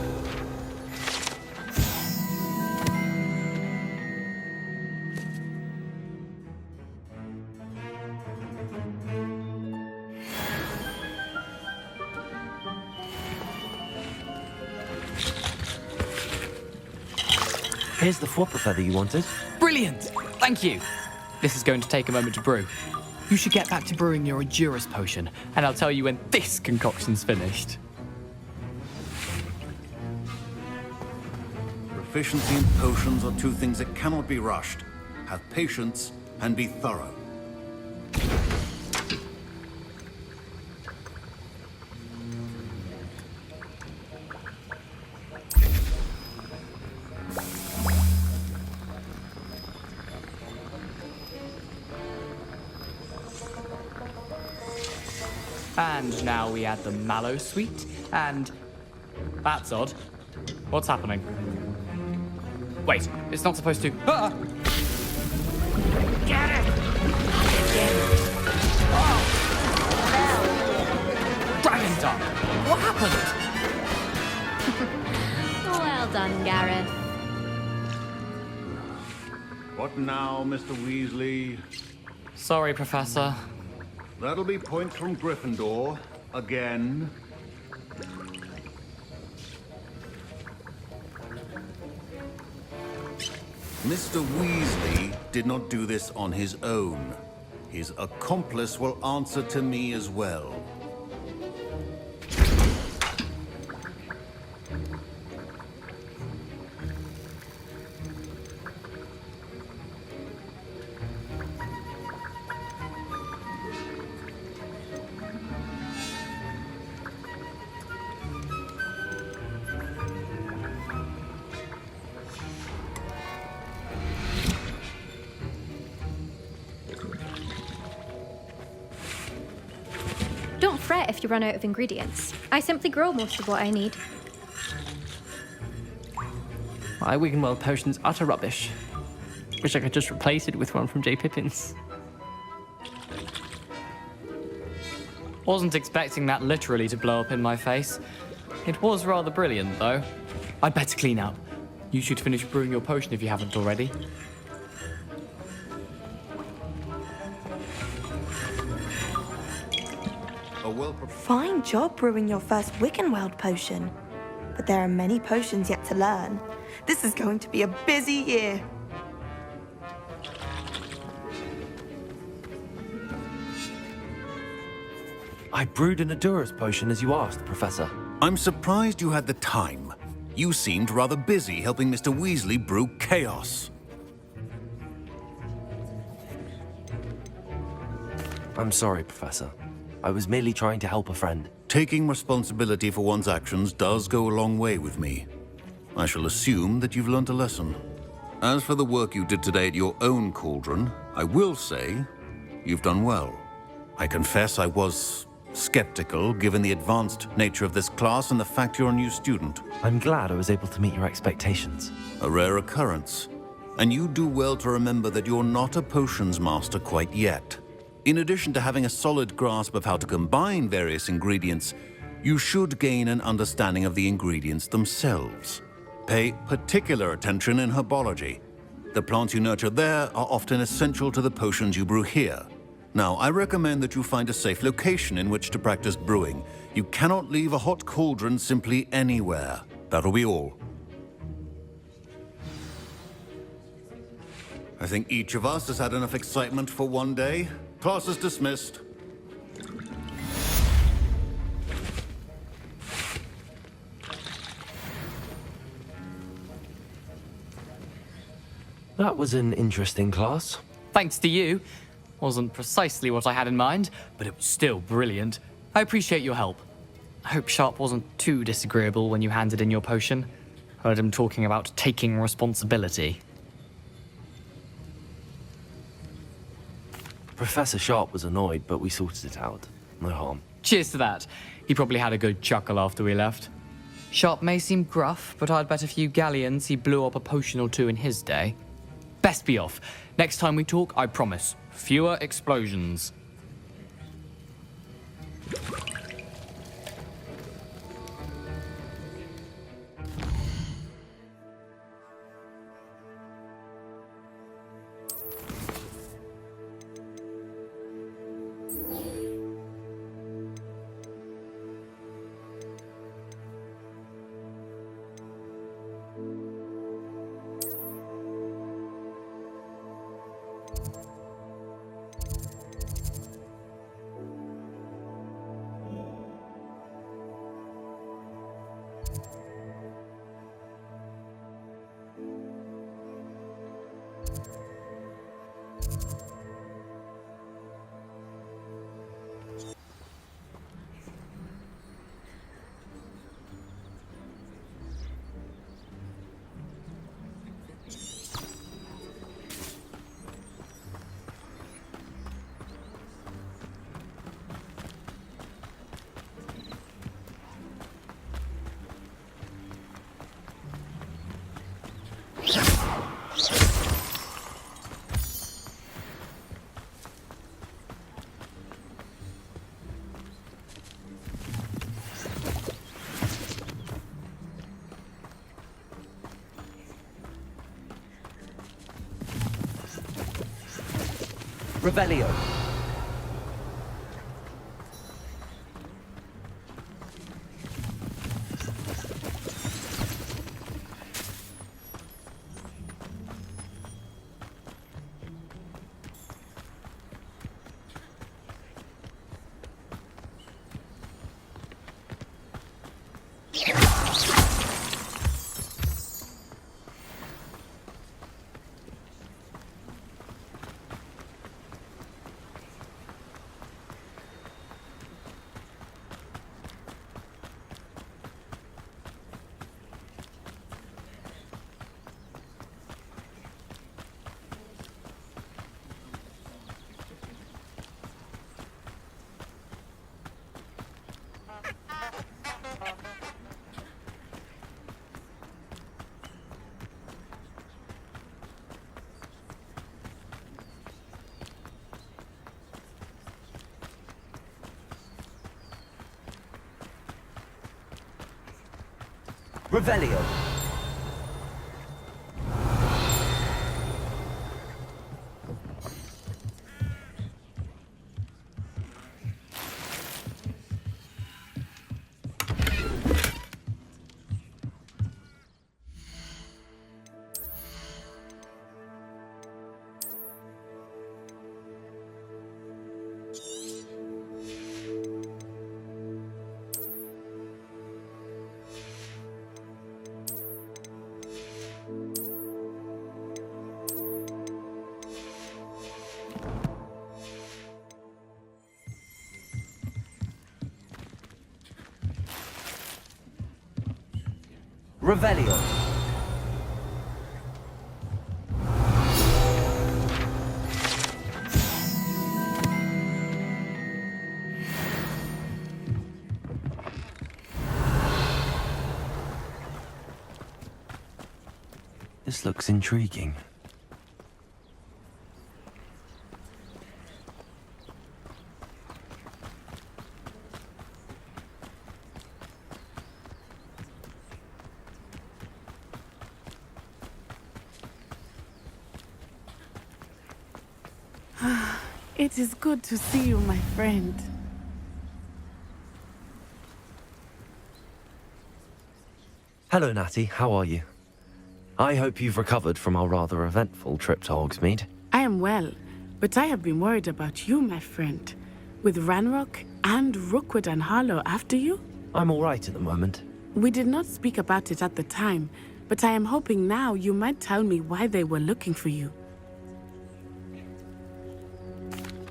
Here's the flopper feather you wanted. Brilliant! Thank you. This is going to take a moment to brew. You should get back to brewing your Endurance potion, and I'll tell you when this concoction's finished. Proficiency in potions are two things that cannot be rushed. Have patience and be thorough. And now we add the mallow sweet, and... That's odd. What's happening? Wait, it's not supposed to... Ah! Get it! Dragon Dog! What happened? Well done, Gareth. What now, Mr. Weasley? Sorry, Professor. That'll be points from Gryffindor. Again. Mr. Weasley did not do this on his own. His accomplice will answer to me as well. Don't fret if you run out of ingredients. I simply grow most of what I need. My Wiggenweld potion's utter rubbish. Wish I could just replace it with one from J. Pippin's. Wasn't expecting that literally to blow up in my face. It was rather brilliant, though. I'd better clean up. You should finish brewing your potion if you haven't already. Fine job brewing your first Wiggenweld potion. But there are many potions yet to learn. This is going to be a busy year. I brewed an Endurance potion as you asked, Professor. I'm surprised you had the time. You seemed rather busy helping Mr. Weasley brew chaos. I'm sorry, Professor. I was merely trying to help a friend. Taking responsibility for one's actions does go a long way with me. I shall assume that you've learnt a lesson. As for the work you did today at your own cauldron, I will say you've done well. I confess I was skeptical, given the advanced nature of this class and the fact you're a new student. I'm glad I was able to meet your expectations. A rare occurrence. And you do well to remember that you're not a potions master quite yet. In addition to having a solid grasp of how to combine various ingredients, you should gain an understanding of the ingredients themselves. Pay particular attention in herbology. The plants you nurture there are often essential to the potions you brew here. Now, I recommend that you find a safe location in which to practice brewing. You cannot leave a hot cauldron simply anywhere. That'll be all. I think each of us has had enough excitement for one day. Class is dismissed. That was an interesting class. Thanks to you. Wasn't precisely what I had in mind, but it was still brilliant. I appreciate your help. I hope Sharp wasn't too disagreeable when you handed in your potion. Heard him talking about taking responsibility. Professor Sharp was annoyed, but we sorted it out. No harm. Cheers to that. He probably had a good chuckle after we left. Sharp may seem gruff, but I'd bet a few galleons he blew up a potion or two in his day. Best be off. Next time we talk, I promise, fewer explosions. Revelio. Revelio. Revelio. This looks intriguing. It is good to see you, my friend. Hello, Natty. How are you? I hope you've recovered from our rather eventful trip to Hogsmeade. I am well, but I have been worried about you, my friend. With Ranrock and Rookwood and Harlow after you? I'm all right at the moment. We did not speak about it at the time, but I am hoping now you might tell me why they were looking for you.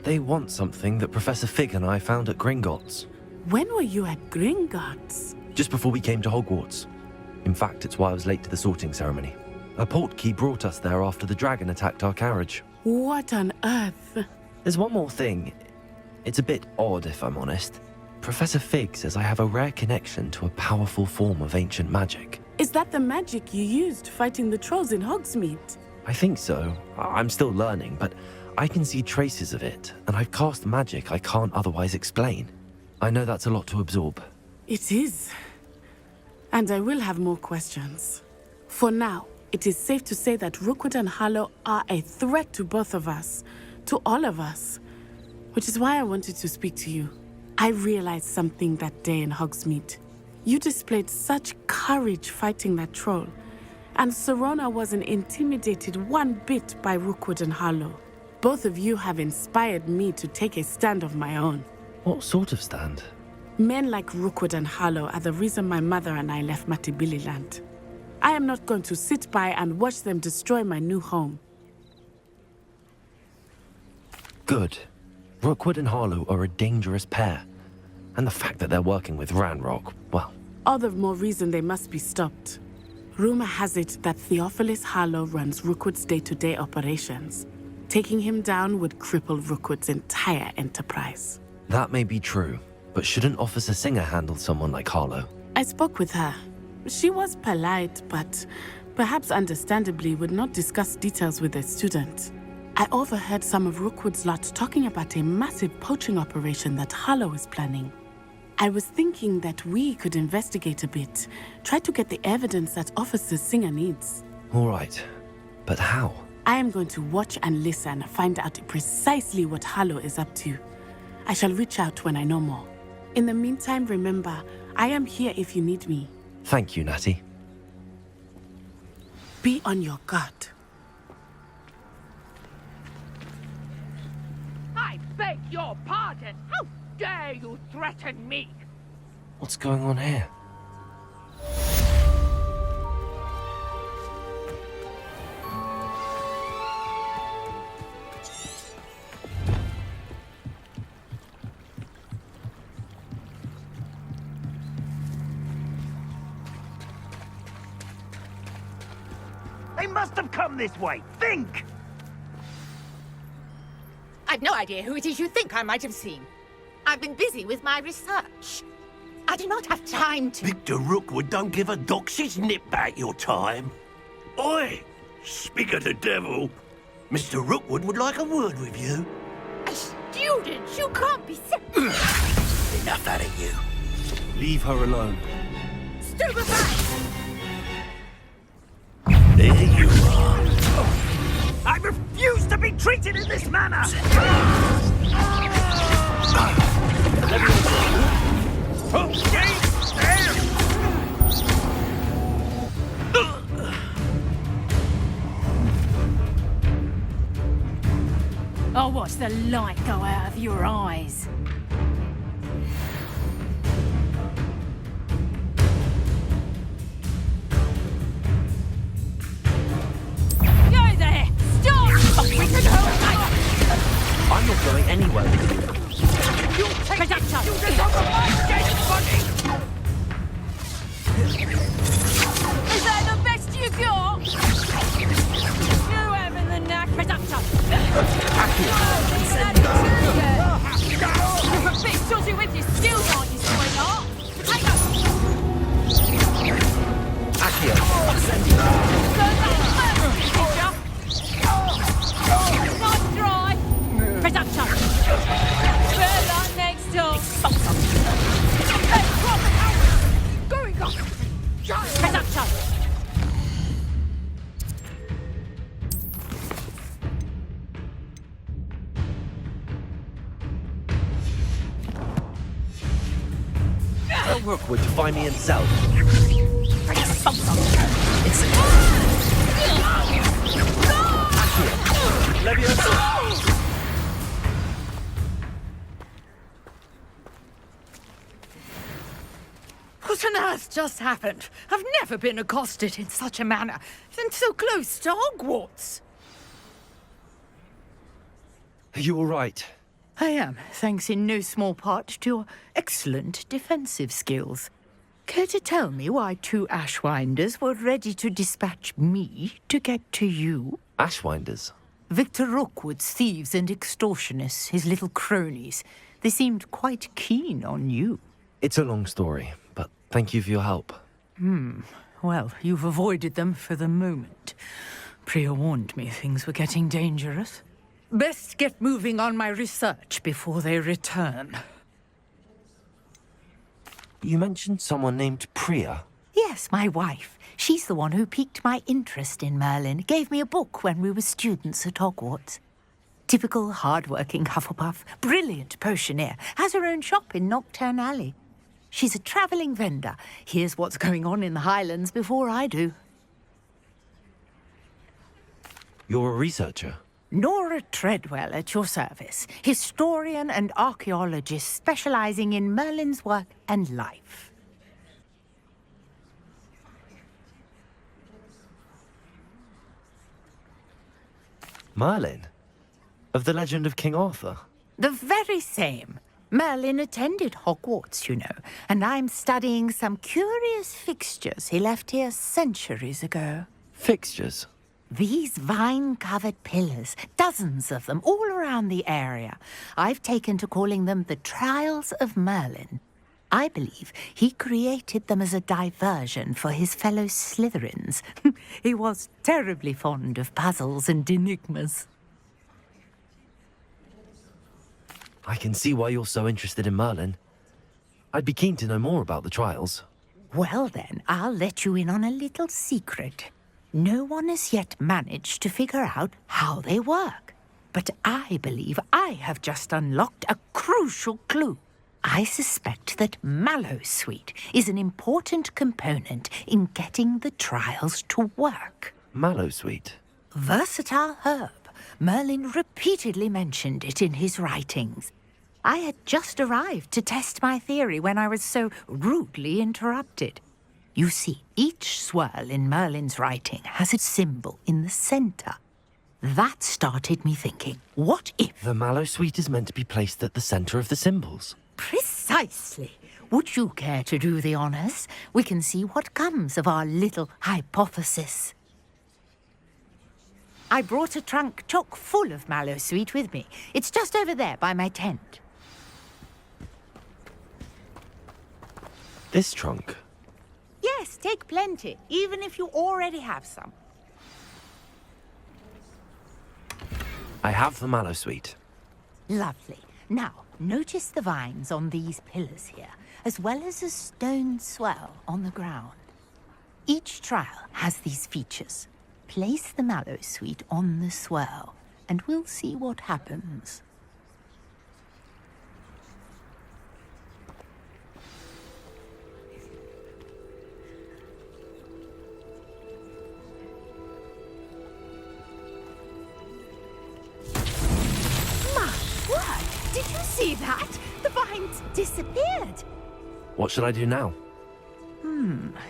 They want something that Professor Fig and I found at Gringotts. When were you at Gringotts? Just before we came to Hogwarts. In fact, it's why I was late to the sorting ceremony. A portkey brought us there after the dragon attacked our carriage. What on earth? There's one more thing. It's a bit odd, if I'm honest. Professor Fig says I have a rare connection to a powerful form of ancient magic. Is that the magic you used fighting the trolls in Hogsmeade? I think so. I'm still learning, but I can see traces of it, and I've cast magic I can't otherwise explain. I know that's a lot to absorb. It is. And I will have more questions. For now, it is safe to say that Rookwood and Harlow are a threat to both of us, to all of us, which is why I wanted to speak to you. I realized something that day in Hogsmeade. You displayed such courage fighting that troll, and Serona wasn't intimidated one bit by Rookwood and Harlow. Both of you have inspired me to take a stand of my own. What sort of stand? Men like Rookwood and Harlow are the reason my mother and I left Matabeleland. I am not going to sit by and watch them destroy my new home. Good. Rookwood and Harlow are a dangerous pair. And the fact that they're working with Ranrock, well... All the more reason they must be stopped. Rumor has it that Theophilus Harlow runs Rookwood's day-to-day operations. Taking him down would cripple Rookwood's entire enterprise. That may be true, but shouldn't Officer Singer handle someone like Harlow? I spoke with her. She was polite, but perhaps understandably would not discuss details with a student. I overheard some of Rookwood's lot talking about a massive poaching operation that Harlow is planning. I was thinking that we could investigate a bit, try to get the evidence that Officer Singer needs. All right, but how? I am going to watch and listen, find out precisely what Harlow is up to. I shall reach out when I know more. In the meantime, remember, I am here if you need me. Thank you, Natty. Be on your guard. I beg your pardon. How dare you threaten me? What's going on here? They must have come this way. Think! I've no idea who it is you think I might have seen. I've been busy with my research. I do not have time to... Victor Rookwood don't give a doxy's nip back your time. Oi! Speak of the devil. Mr. Rookwood would like a word with you. A student? You can't be... Enough out of you. Leave her alone. Stupefy! There you are. I refuse to be treated in this manner! Okay, I'll watch the light go out of your eyes. Go there! Stop! I'm not going anywhere with you. You'll take it! You over my dead body! Is that the best you got? You having the knack, Reductor? You're a bit dodgy with your skills, aren't you, sweetheart? Accio. Nice try. Reductor. Better luck next time. Going on! Reductor. Tell Rookwood to find me himself. What on earth just happened? I've never been accosted in such a manner, and so close to Hogwarts. Are you all right? I am, thanks in no small part to your excellent defensive skills. Care to tell me why two Ashwinders were ready to dispatch me to get to you? Ashwinders? Victor Rookwood's thieves and extortionists, his little cronies. They seemed quite keen on you. It's a long story, but thank you for your help. Well, you've avoided them for the moment. Priya warned me things were getting dangerous. Best get moving on my research before they return. You mentioned someone named Priya. Yes, my wife. She's the one who piqued my interest in Merlin. Gave me a book when we were students at Hogwarts. Typical hard-working Hufflepuff, brilliant potioneer, has her own shop in Nocturne Alley. She's a travelling vendor. Hears what's going on in the Highlands before I do. You're a researcher? Nora Treadwell at your service. Historian and archaeologist specialising in Merlin's work and life. Merlin? Of the legend of King Arthur? The very same. Merlin attended Hogwarts, you know, and I'm studying some curious fixtures he left here centuries ago. Fixtures? These vine-covered pillars, dozens of them, all around the area. I've taken to calling them the Trials of Merlin. I believe he created them as a diversion for his fellow Slytherins. He was terribly fond of puzzles and enigmas. I can see why you're so interested in Merlin. I'd be keen to know more about the trials. Well then, I'll let you in on a little secret. No one has yet managed to figure out how they work. But I believe I have just unlocked a crucial clue. I suspect that Mallowsweet is an important component in getting the trials to work. Mallowsweet? Versatile herb. Merlin repeatedly mentioned it in his writings. I had just arrived to test my theory when I was so rudely interrupted. You see, each swirl in Merlin's writing has a symbol in the centre. That started me thinking, what if... The Mallowsweet is meant to be placed at the centre of the symbols. Precisely. Would you care to do the honours? We can see what comes of our little hypothesis. I brought a trunk chock full of Mallowsweet with me. It's just over there by my tent. This trunk? Yes, take plenty, even if you already have some. I have the Mallowsweet. Lovely. Now, notice the vines on these pillars here, as well as a stone swell on the ground. Each trial has these features. Place the Mallowsweet on the swirl, and we'll see what happens. My word! Did you see that? The vines disappeared. What should I do now?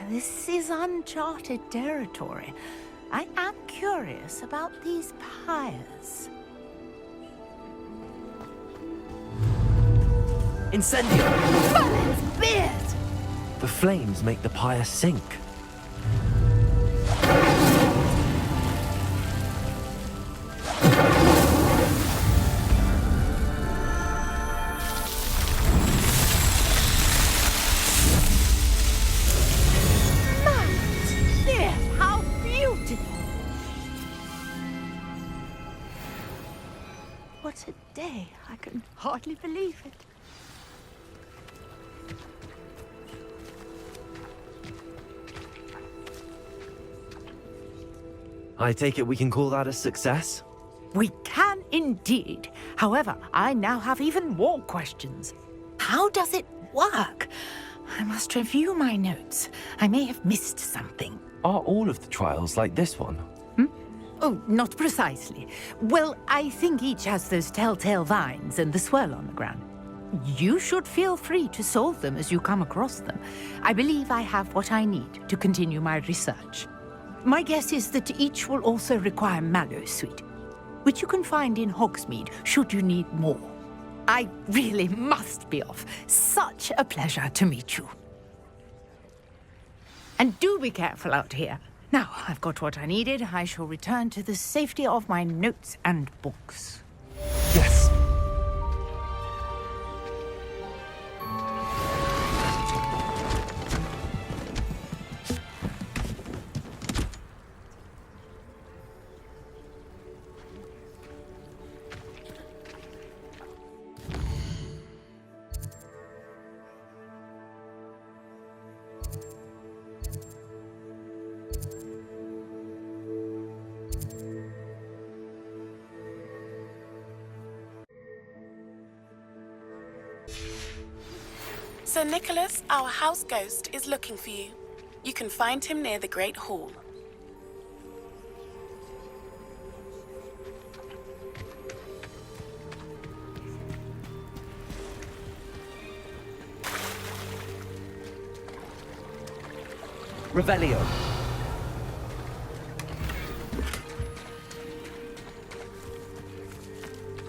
This is uncharted territory. I am curious about these pyres. Incendio! Merlin's beard! The flames make the pyre sink. What a day. I can hardly believe it. I take it we can call that a success? We can indeed. However, I now have even more questions. How does it work? I must review my notes. I may have missed something. Are all of the trials like this one? Oh, not precisely. Well, I think each has those telltale vines and the swirl on the ground. You should feel free to solve them as you come across them. I believe I have what I need to continue my research. My guess is that each will also require Mallowsweet, which you can find in Hogsmeade should you need more. I really must be off. Such a pleasure to meet you. And do be careful out here. Now, I've got what I needed. I shall return to the safety of my notes and books. Yes. Sir Nicholas, our house ghost, is looking for you. You can find him near the Great Hall. Revelio.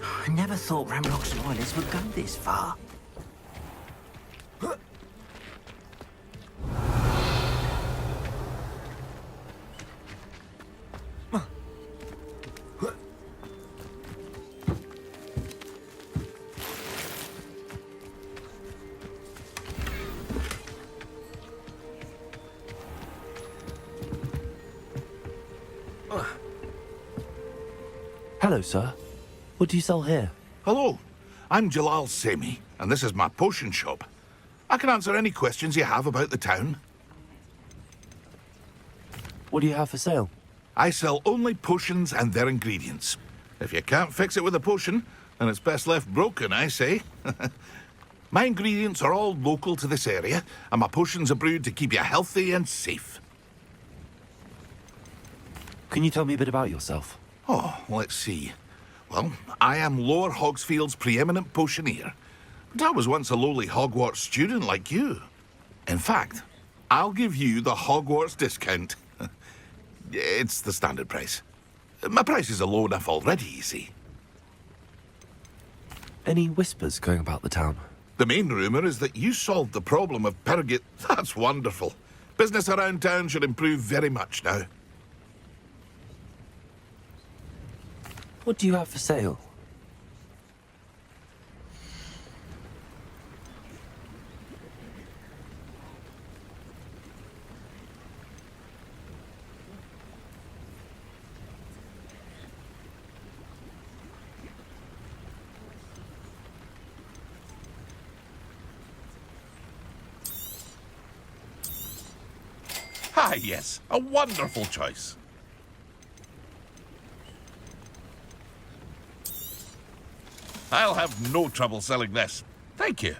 I never thought Ramrock's loyalists would go this far. Hello, sir. What do you sell here? Hello, I'm Jalal Semi, and this is my potion shop. I can answer any questions you have about the town. What do you have for sale? I sell only potions and their ingredients. If you can't fix it with a potion, then it's best left broken, I say. My ingredients are all local to this area, and my potions are brewed to keep you healthy and safe. Can you tell me a bit about yourself? Oh, let's see. Well, I am Lower Hogsfield's preeminent potioneer, but I was once a lowly Hogwart student like you. In fact, I'll give you the Hogwarts discount. It's the standard price. My prices are low enough already, you see. Any whispers going about the town? The main rumour is that you solved the problem of Pergit. That's wonderful. Business around town should improve very much now. What do you have for sale? Ah, yes. A wonderful choice. I'll have no trouble selling this. Thank you.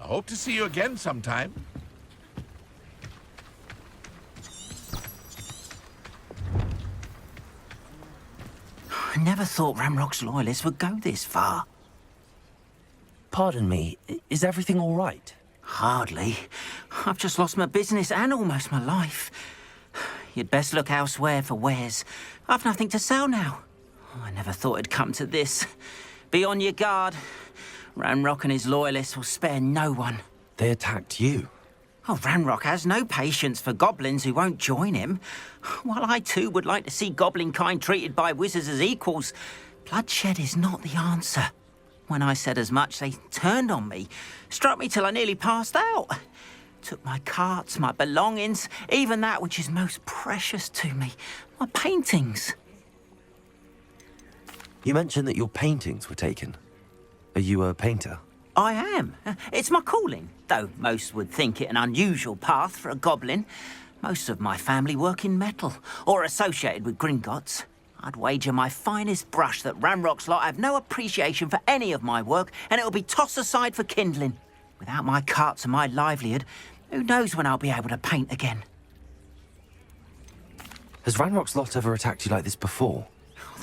I hope to see you again sometime. I never thought Ramrock's loyalists would go this far. Pardon me, is everything all right? Hardly. I've just lost my business and almost my life. You'd best look elsewhere for wares. I've nothing to sell now. I never thought it'd come to this. Be on your guard. Ramrock and his loyalists will spare no one. They attacked you. Oh, Ramrock has no patience for goblins who won't join him. While I too would like to see goblin kind treated by wizards as equals, bloodshed is not the answer. When I said as much, they turned on me, struck me till I nearly passed out. Took my carts, my belongings, even that which is most precious to me, my paintings. You mentioned that your paintings were taken. Are you a painter? I am. It's my calling, though most would think it an unusual path for a goblin. Most of my family work in metal, or associated with Gringotts. I'd wager my finest brush that Ramrock's lot have no appreciation for any of my work, and it'll be tossed aside for kindling. Without my carts and my livelihood, who knows when I'll be able to paint again? Has Ramrock's lot ever attacked you like this before?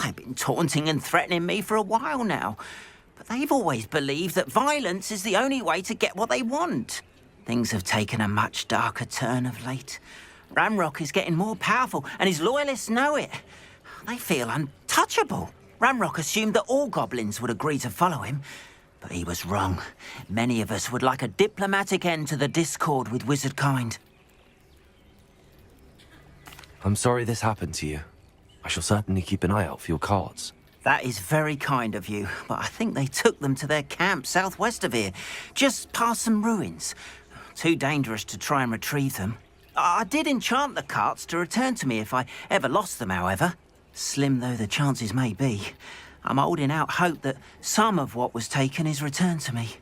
They've been taunting and threatening me for a while now. But they've always believed that violence is the only way to get what they want. Things have taken a much darker turn of late. Ramrock is getting more powerful, and his loyalists know it. They feel untouchable. Ramrock assumed that all goblins would agree to follow him, but he was wrong. Many of us would like a diplomatic end to the discord with wizard kind. I'm sorry this happened to you. I shall certainly keep an eye out for your carts. That is very kind of you, but I think they took them to their camp southwest of here, just past some ruins. Too dangerous to try and retrieve them. I did enchant the carts to return to me if I ever lost them, however. Slim though the chances may be, I'm holding out hope that some of what was taken is returned to me.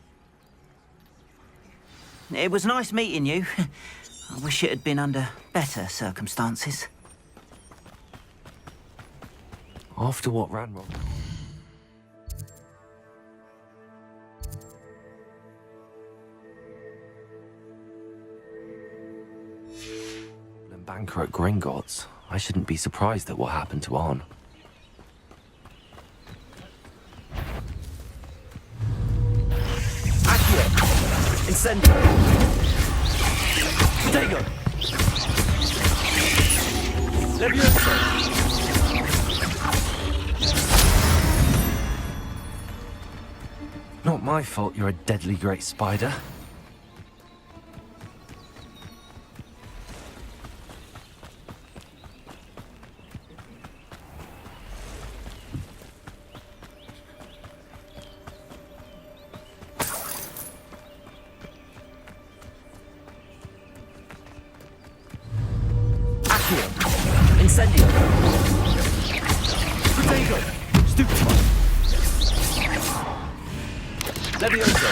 It was nice meeting you. I wish it had been under better circumstances. After what ran wrong? Banker at Gringotts. I shouldn't be surprised at what happened to Arn. Accio! Incendio! Stego! Levioso! Not my fault you're a deadly great spider. Incendio! Protego! Stupefy! Levioso!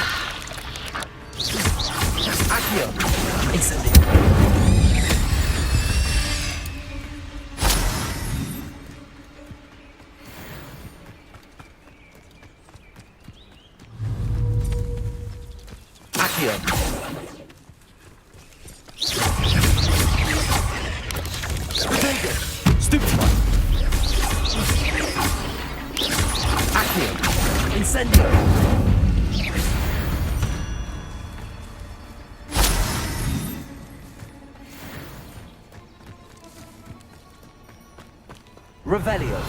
Accio! Incendio! Accio! Protego! Stupefy! Accio! Incendio! Revelio.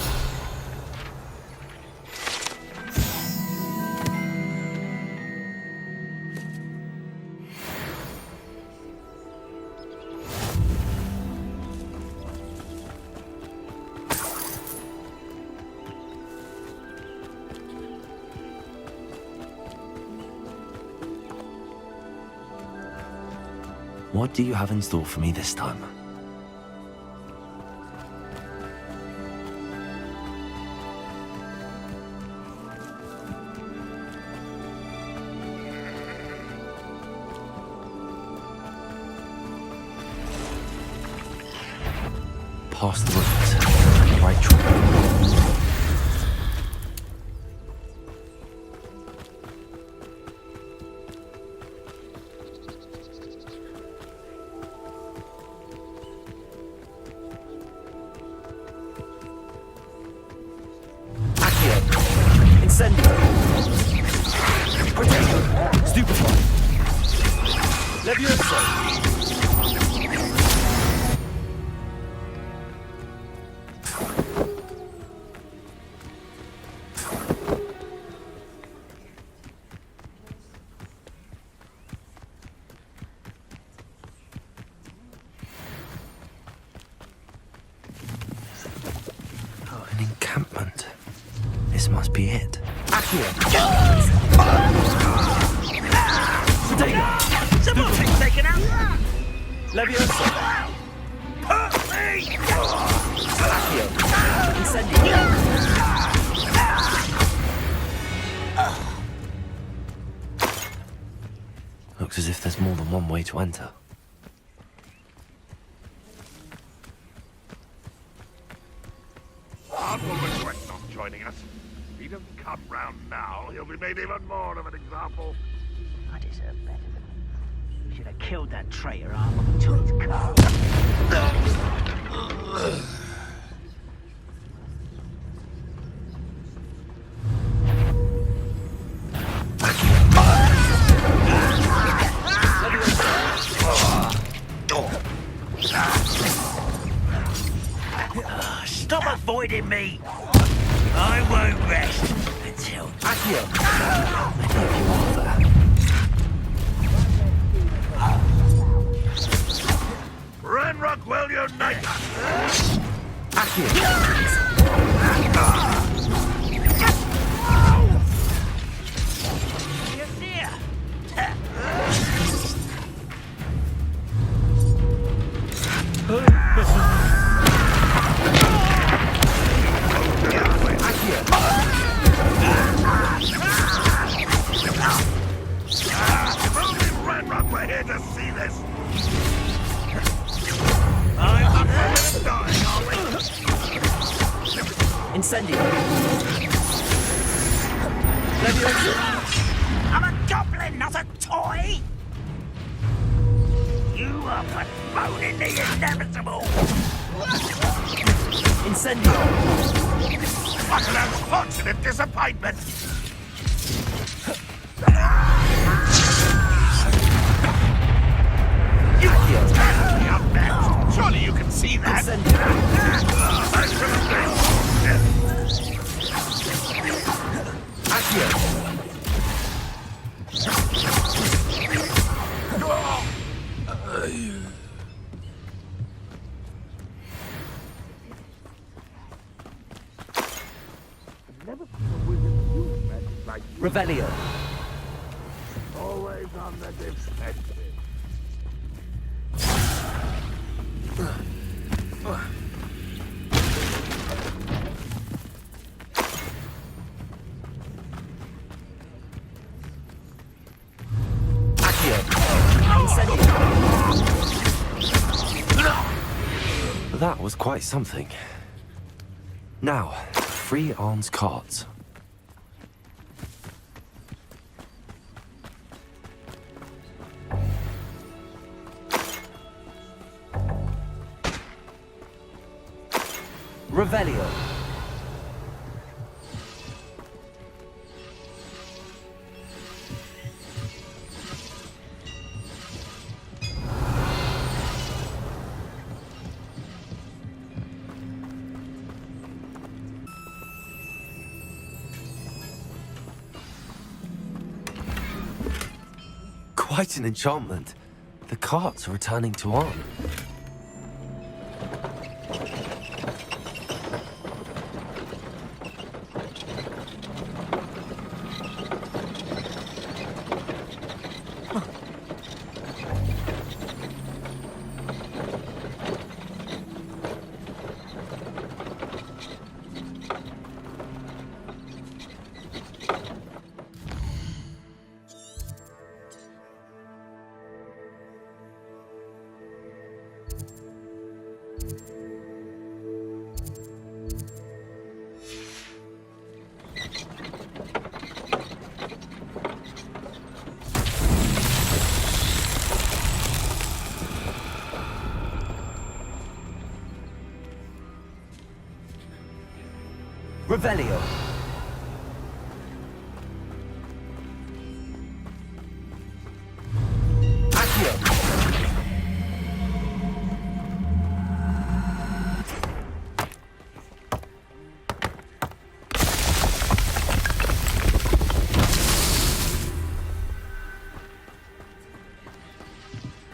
What do you have in store for me this time? Past the route, right track. Incendio! Protego! Stupefy! Levioso! Oh, an encampment. This must be it. Someone's taken out! Levioso! Accio! Incendio! Looks as if there's more than one way to enter. Arn will regret not joining us. If he doesn't come round now, he'll be made even more of an example. I deserve better than you. Should have killed that traitor Arn when we took his car. Stop avoiding me! I won't rest until... Accio! Ranrock will unite us! Accio! We're here to see this. I'm not going to die, are we? Incendio. I'm a goblin, not a toy! You are postponing the inevitable! Incendio. What an unfortunate disappointment! You are terribly unmatched. Surely you can see that. I should have Revelio. Always on the defensive. That was quite something. Now, free arms cards. Revelio. Quite an enchantment. The carts are returning to Arn. Revelio. Accio.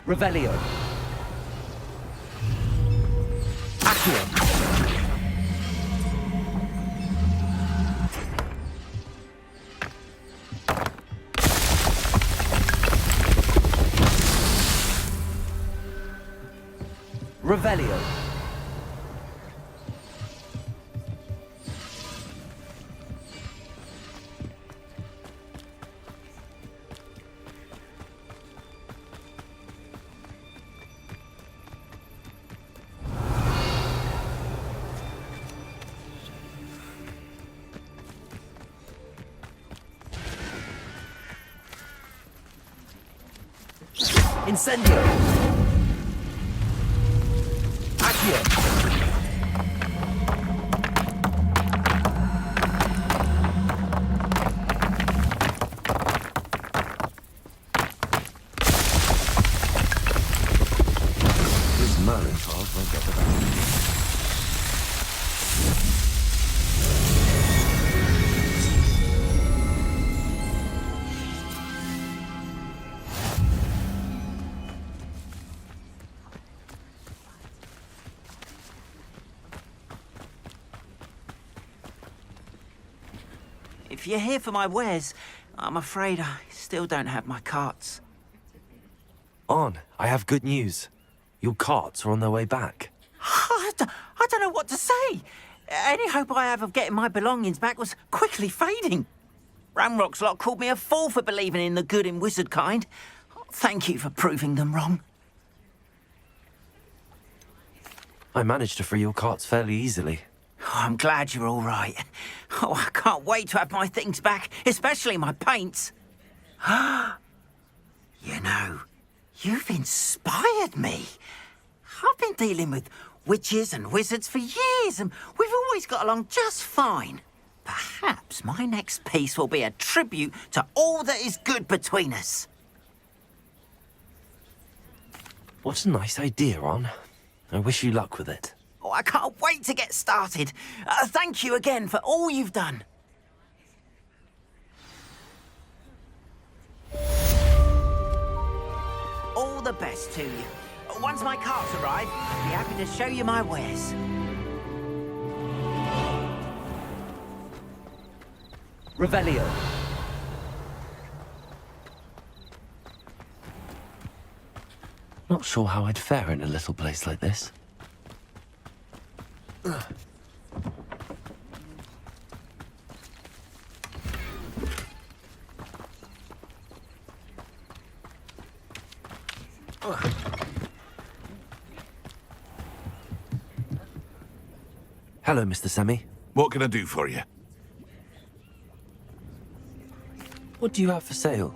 Revelio. Accio. Revelio. Incendio. Accio. This Merlin child won't get the better. If you're here for my wares, I'm afraid I still don't have my carts. Arn, I have good news. Your carts are on their way back. I don't know what to say. Any hope I have of getting my belongings back was quickly fading. Ramrock's lot called me a fool for believing in the good in wizard kind. Thank you for proving them wrong. I managed to free your carts fairly easily. Oh, I'm glad you're all right. Oh, I can't wait to have my things back, especially my paints. You know, you've inspired me. I've been dealing with witches and wizards for years, and we've always got along just fine. Perhaps my next piece will be a tribute to all that is good between us. What a nice idea, Ron. I wish you luck with it. Oh, I can't wait to get started. Thank you again for all you've done. All the best to you. Once my carts arrive, I'll be happy to show you my wares. Revelio. Not sure how I'd fare in a little place like this. Hello, Mr. Semi. What can I do for you? What do you have for sale?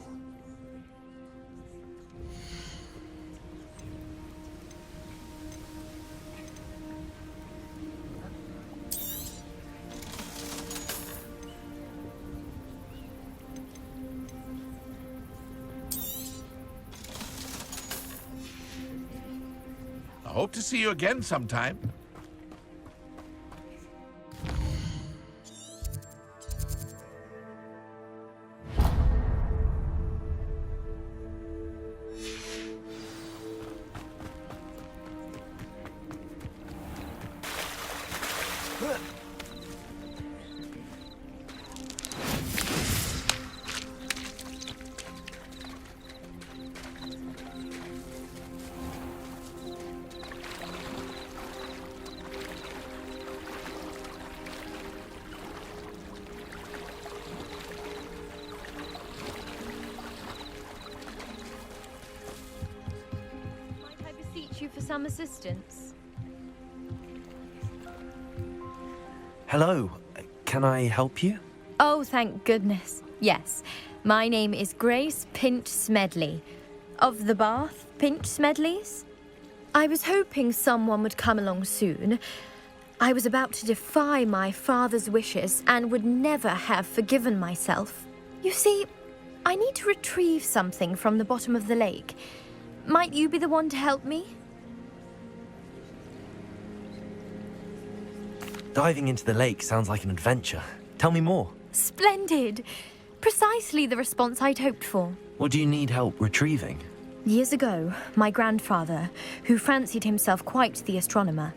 I hope to see you again sometime. You for some assistance. Hello. Can I help you? Oh, thank goodness. Yes. My name is Grace Pinch Smedley. Of the Bath Pinch Smedleys? I was hoping someone would come along soon. I was about to defy my father's wishes and would never have forgiven myself. You see, I need to retrieve something from the bottom of the lake. Might you be the one to help me? Diving into the lake sounds like an adventure. Tell me more. Splendid! Precisely the response I'd hoped for. What do you need help retrieving? Years ago, my grandfather, who fancied himself quite the astronomer,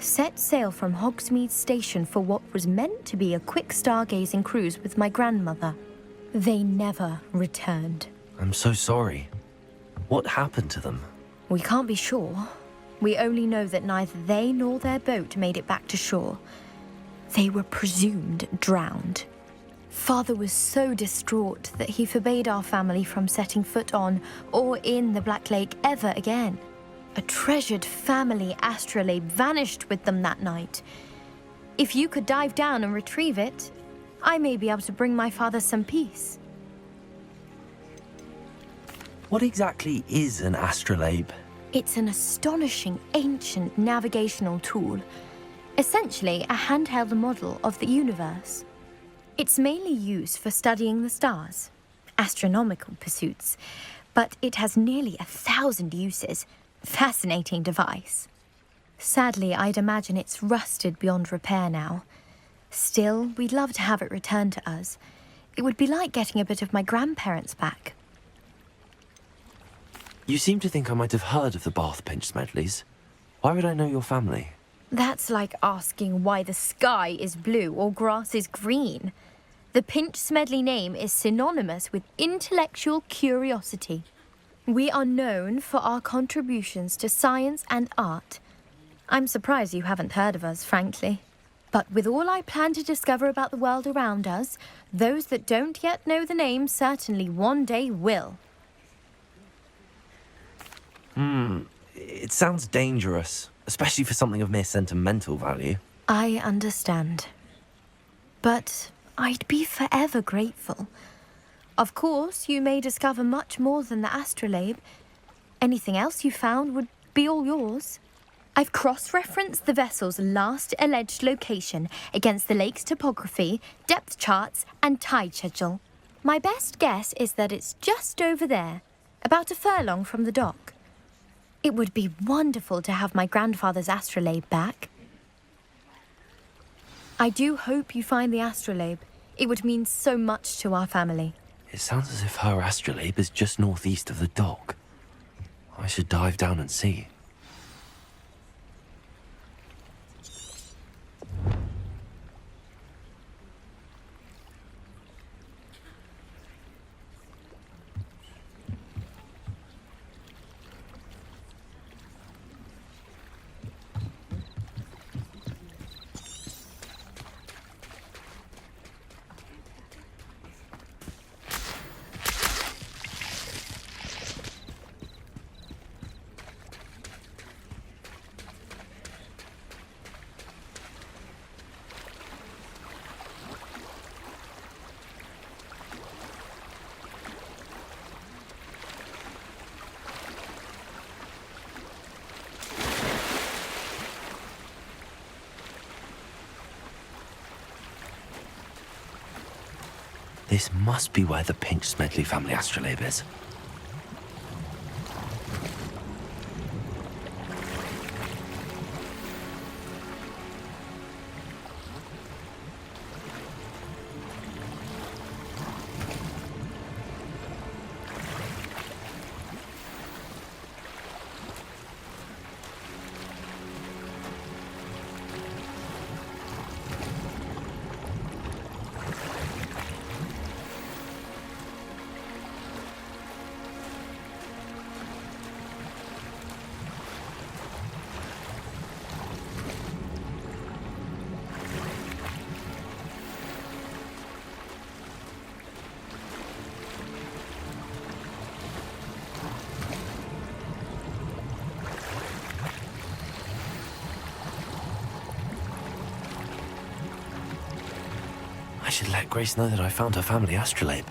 set sail from Hogsmeade Station for what was meant to be a quick stargazing cruise with my grandmother. They never returned. I'm so sorry. What happened to them? We can't be sure. We only know that neither they nor their boat made it back to shore. They were presumed drowned. Father was so distraught that he forbade our family from setting foot on or in the Black Lake ever again. A treasured family astrolabe vanished with them that night. If you could dive down and retrieve it, I may be able to bring my father some peace. What exactly is an astrolabe? It's an astonishing ancient navigational tool, essentially a handheld model of the universe. It's mainly used for studying the stars, astronomical pursuits, but it has nearly 1,000 uses. Fascinating device. Sadly, I'd imagine it's rusted beyond repair now. Still, we'd love to have it returned to us. It would be like getting a bit of my grandparents back. You seem to think I might have heard of the Bath Pinch Smedleys. Why would I know your family? That's like asking why the sky is blue or grass is green. The Pinch Smedley name is synonymous with intellectual curiosity. We are known for our contributions to science and art. I'm surprised you haven't heard of us, frankly. But with all I plan to discover about the world around us, those that don't yet know the name certainly one day will. It sounds dangerous, especially for something of mere sentimental value. I understand. But I'd be forever grateful. Of course, you may discover much more than the astrolabe. Anything else you found would be all yours. I've cross-referenced the vessel's last alleged location against the lake's topography, depth charts, and tide schedule. My best guess is that it's just over there, about a furlong from the dock. It would be wonderful to have my grandfather's astrolabe back. I do hope you find the astrolabe. It would mean so much to our family. It sounds as if her astrolabe is just northeast of the dock. I should dive down and see. This must be where the Pinch Smedley family astrolabe is. I should let Grace know that I found her family astrolabe.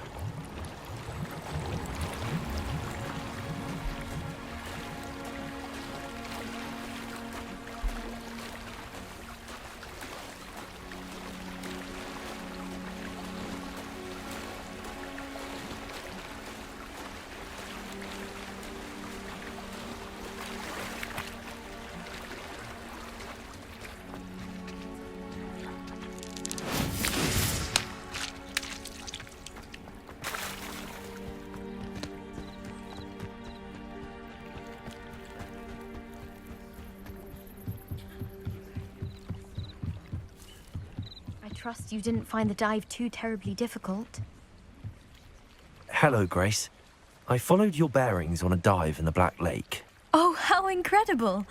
Trust you didn't find the dive too terribly difficult. Hello, Grace. I followed your bearings on a dive in the Black Lake. Oh, how incredible!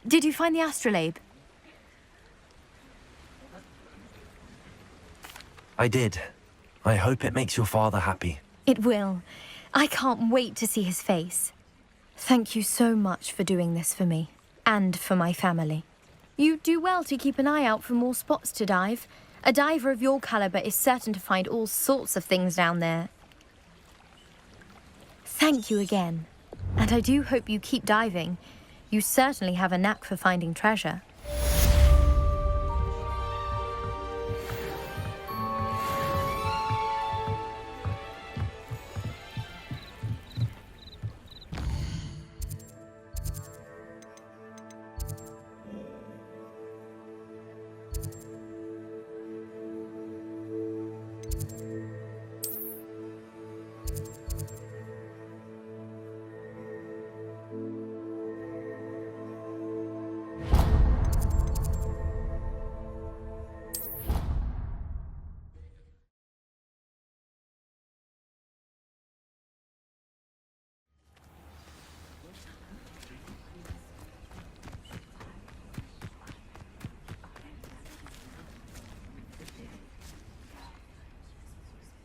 Did you find the astrolabe? I did. I hope it makes your father happy. It will. I can't wait to see his face. Thank you so much for doing this for me, and for my family. You do well to keep an eye out for more spots to dive. A diver of your caliber is certain to find all sorts of things down there. Thank you again. And I do hope you keep diving. You certainly have a knack for finding treasure.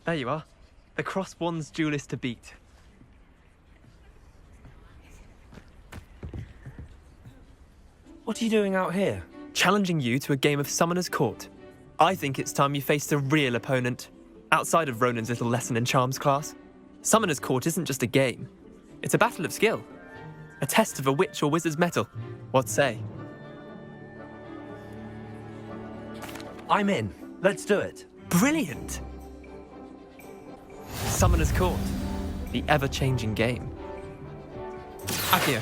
There you are. The Cross Wands duelist to beat. What are you doing out here? Challenging you to a game of Summoner's Court. I think it's time you faced a real opponent, outside of Ronan's little lesson in charms class. Summoner's Court isn't just a game. It's a battle of skill. A test of a witch or wizard's mettle. What say? I'm in. Let's do it. Brilliant! Summoner's Court. The ever-changing game. Accio.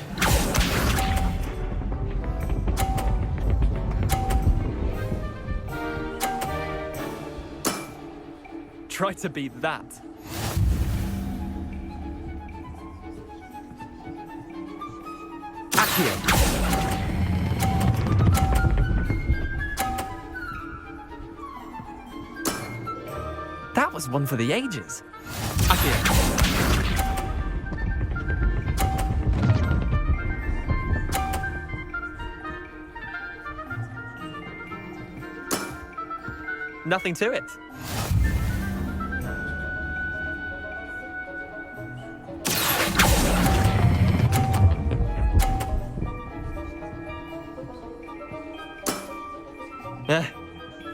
Try to beat that. Accio. That was one for the ages. Accio. Nothing to it.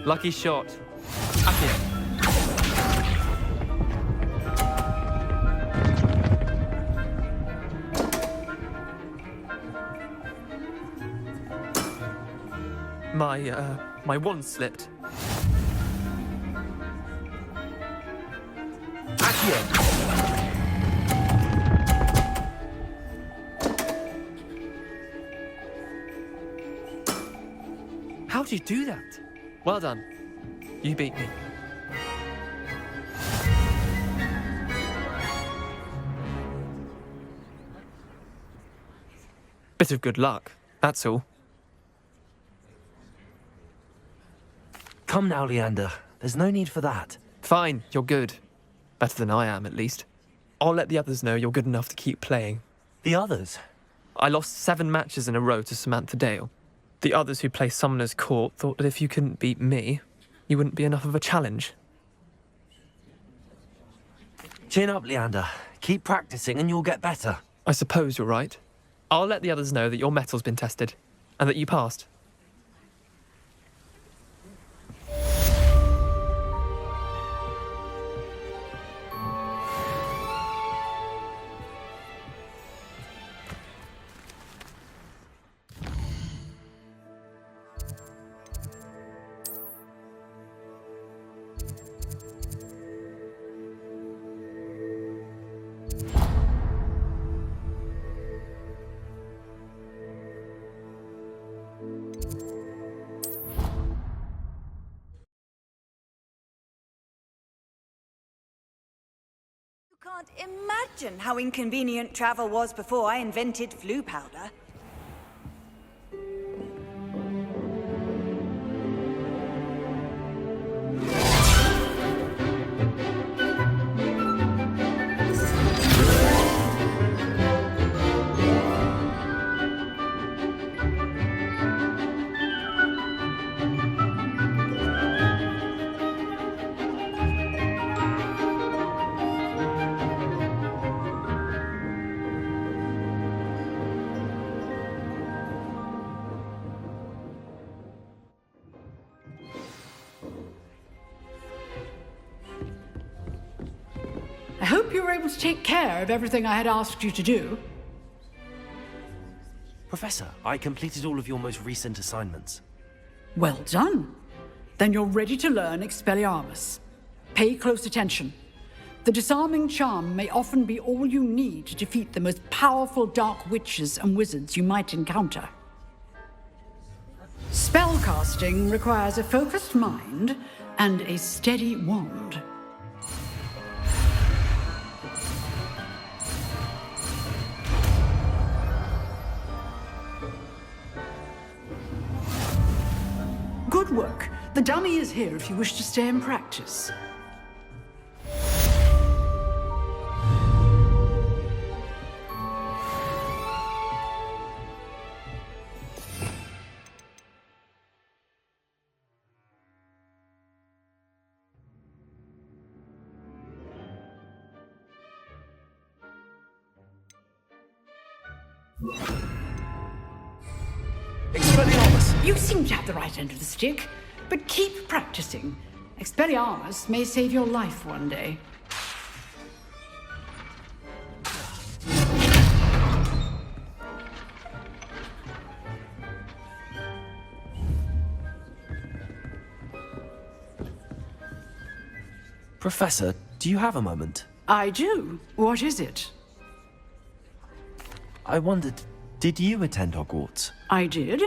Lucky shot. Accio. My wand slipped. Accio. How'd you do that? Well done. You beat me. Bit of good luck, that's all. Come now, Leander. There's no need for that. Fine, you're good. Better than I am, at least. I'll let the others know you're good enough to keep playing. The others? I lost 7 matches in a row to Samantha Dale. The others who play Summoner's Court thought that if you couldn't beat me, you wouldn't be enough of a challenge. Chin up, Leander. Keep practicing and you'll get better. I suppose you're right. I'll let the others know that your metal's been tested, and that you passed. Can't imagine how inconvenient travel was before I invented flu powder. I hope you were able to take care of everything I had asked you to do. Professor, I completed all of your most recent assignments. Well done. Then you're ready to learn Expelliarmus. Pay close attention. The disarming charm may often be all you need to defeat the most powerful dark witches and wizards you might encounter. Spellcasting requires a focused mind and a steady wand. Good work. The dummy is here if you wish to stay and practice. You seem to have the right end of the stick, but keep practicing. Expelliarmus may save your life one day. Professor, do you have a moment? I do. What is it? I wondered, did you attend Hogwarts? I did.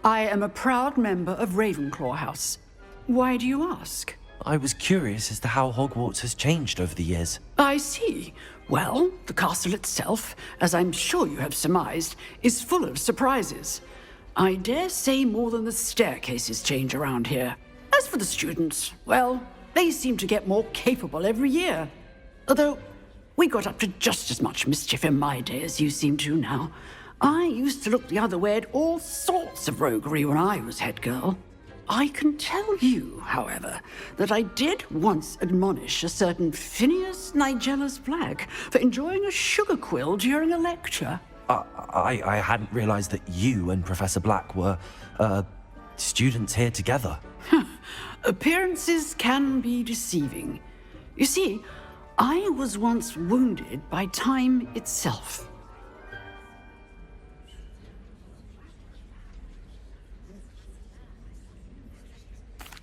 I am a proud member of Ravenclaw House. Why do you ask? I was curious as to how Hogwarts has changed over the years. I see. Well, the castle itself, as I'm sure you have surmised, is full of surprises. I dare say more than the staircases change around here. As for the students, well, they seem to get more capable every year. Although, we got up to just as much mischief in my day as you seem to now. I used to look the other way at all sorts of roguery when I was head girl. I can tell you, however, that I did once admonish a certain Phineas Nigella's Black for enjoying a sugar quill during a lecture. I hadn't realized that you and Professor Black were, students here together. Appearances can be deceiving. You see, I was once wounded by time itself.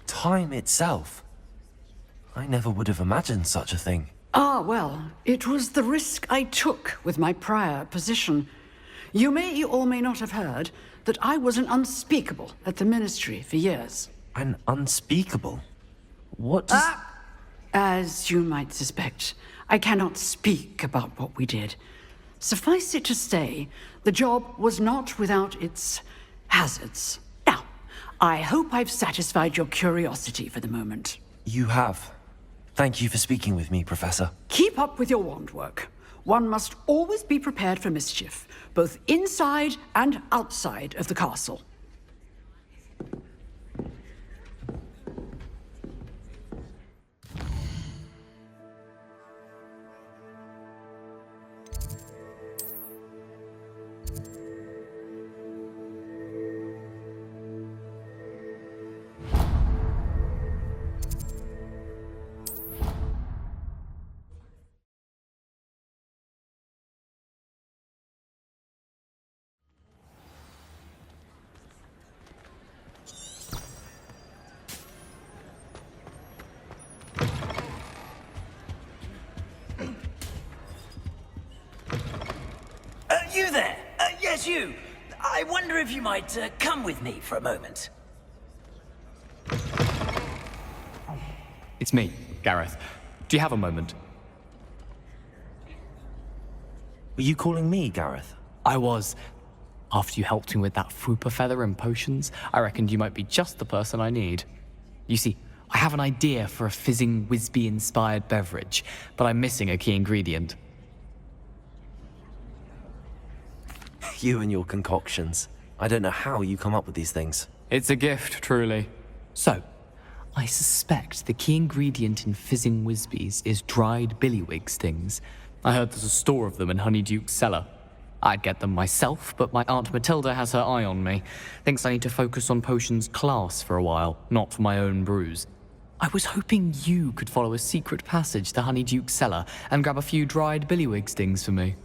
Time itself? I never would have imagined such a thing. Ah, well, it was the risk I took with my prior position. You may or may not have heard that I was an unspeakable at the Ministry for years. An unspeakable? What does... As you might suspect, I cannot speak about what we did. Suffice it to say, the job was not without its hazards. Now, I hope I've satisfied your curiosity for the moment. You have. Thank you for speaking with me, Professor. Keep up with your wand work. One must always be prepared for mischief, both inside and outside of the castle. You there? Yes, you. I wonder if you might come with me for a moment. It's me, Gareth. Do you have a moment? Were you calling me, Gareth? I was. After you helped me with that Fupa feather and potions, I reckoned you might be just the person I need. You see, I have an idea for a fizzing Whizbee-inspired beverage, but I'm missing a key ingredient. You and your concoctions. I don't know how you come up with these things. It's a gift, truly. So, I suspect the key ingredient in fizzing Whizbees is dried billywig stings. I heard there's a store of them in Honeyduke's cellar. I'd get them myself, but my Aunt Matilda has her eye on me. Thinks I need to focus on potions class for a while, not for my own brews. I was hoping you could follow a secret passage to Honeyduke's cellar and grab a few dried billywig stings for me.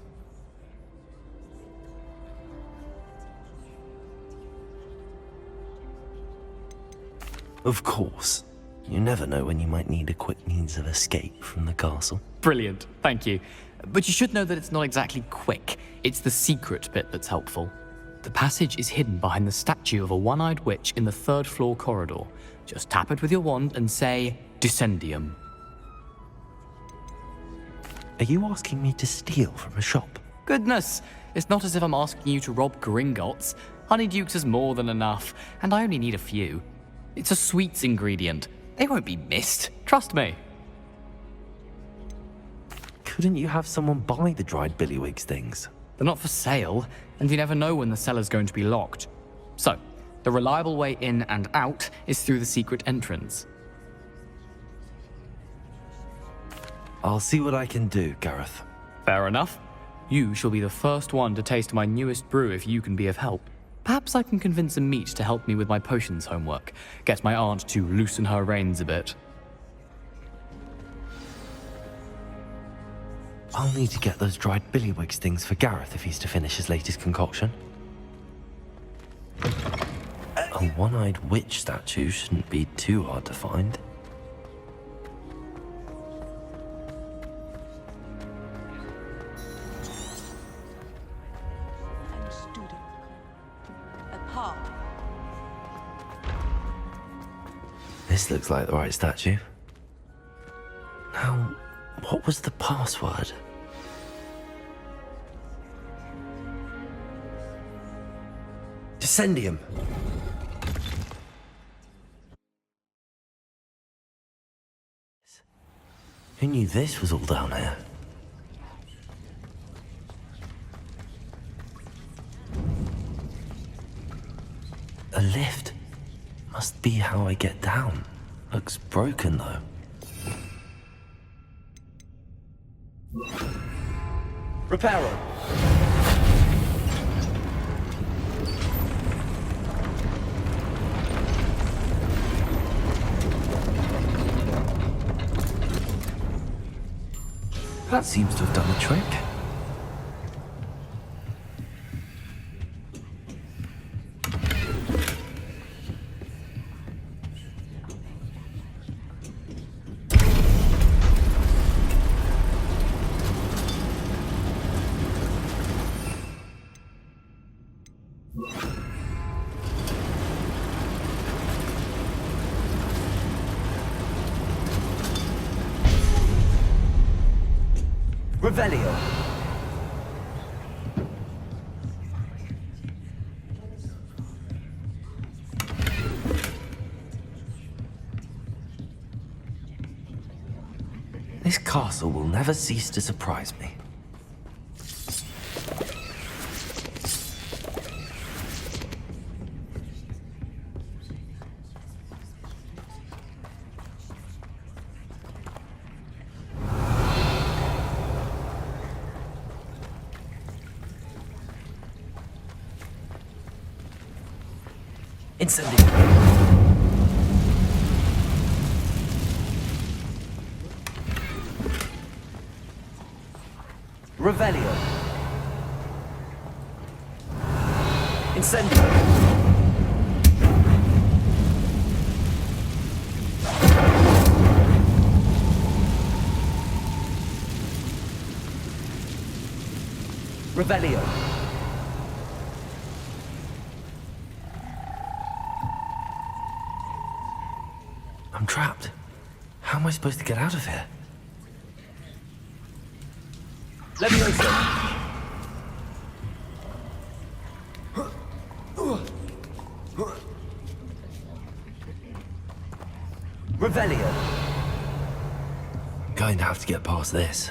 Of course. You never know when you might need a quick means of escape from the castle. Brilliant, thank you. But you should know that it's not exactly quick. It's the secret bit that's helpful. The passage is hidden behind the statue of a one-eyed witch in the third-floor corridor. Just tap it with your wand and say, Descendium. Are you asking me to steal from a shop? Goodness, it's not as if I'm asking you to rob Gringotts. Honeyduke's is more than enough, and I only need a few. It's a sweets ingredient. They won't be missed. Trust me. Couldn't you have someone buy the dried billywig things? They're not for sale, and you never know when the cellar's going to be locked. So, the reliable way in and out is through the secret entrance. I'll see what I can do, Gareth. Fair enough. You shall be the first one to taste my newest brew if you can be of help. Perhaps I can convince a meat to help me with my potions homework, get my aunt to loosen her reins a bit. I'll need to get those dried billywigs things for Gareth if he's to finish his latest concoction. A one-eyed witch statue shouldn't be too hard to find. This looks like the right statue. Now, what was the password? Descendium. Who knew this was all down here? A lift. Must be how I get down. Looks broken though. Reparo. That seems to have done the trick. Revelio. This castle will never cease to surprise me. Incendio. Revelio. Incendio. Revelio. I'm trapped. How am I supposed to get out of here? Levioso. Revelio. Going to have to get past this.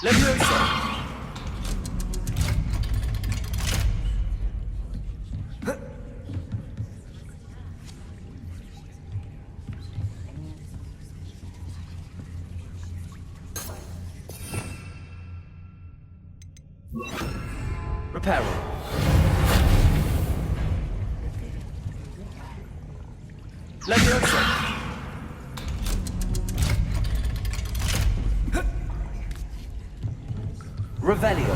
Levioso. Reparo. Levioso. Revelio.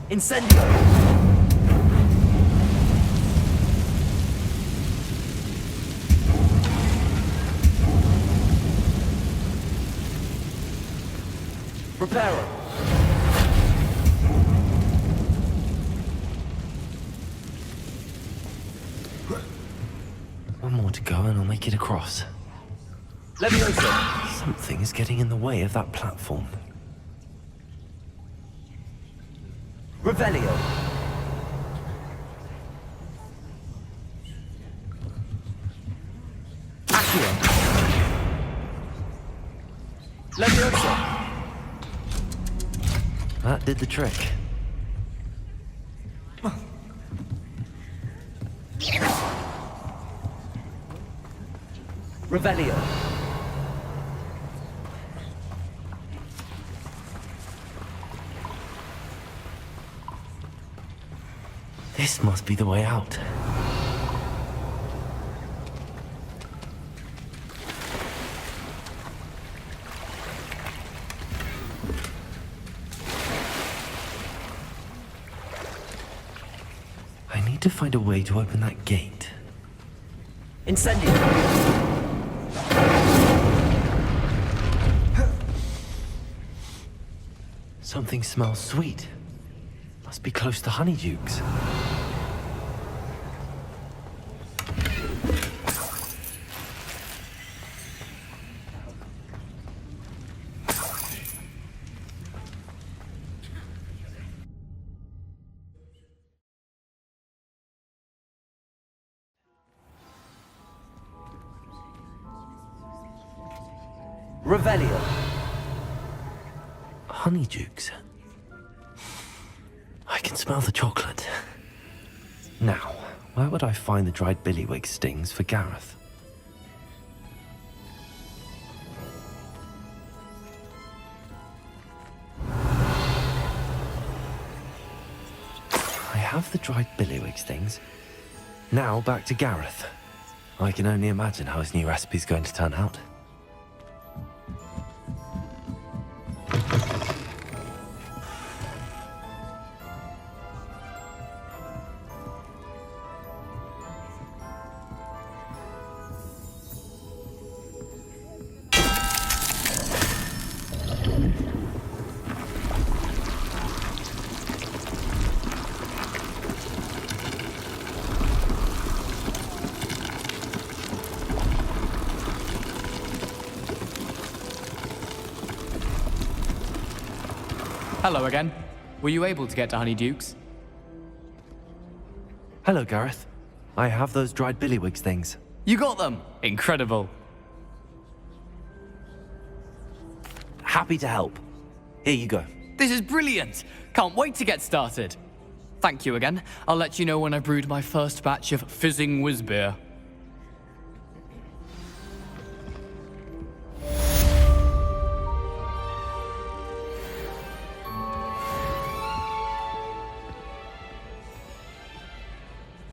Incendio. Preparo. One more to go and I'll make it across. Levioso. Something is getting in the way of that platform. Revelio. Accio. Levioso. That did the trick. Revelio. This must be the way out. I need to find a way to open that gate. Incendio. Something smells sweet. Must be close to Honeydukes. Revelio. Honeydukes. I can smell the chocolate. Now, where would I find the dried billywig stings for Gareth? I have the dried billywig stings. Now back to Gareth. I can only imagine how his new recipe's going to turn out. Hello again. Were you able to get to Honeydukes? Hello, Gareth. I have those dried billywig things. You got them! Incredible. Happy to help. Here you go. This is brilliant! Can't wait to get started. Thank you again. I'll let you know when I brewed my first batch of fizzing whiz beer.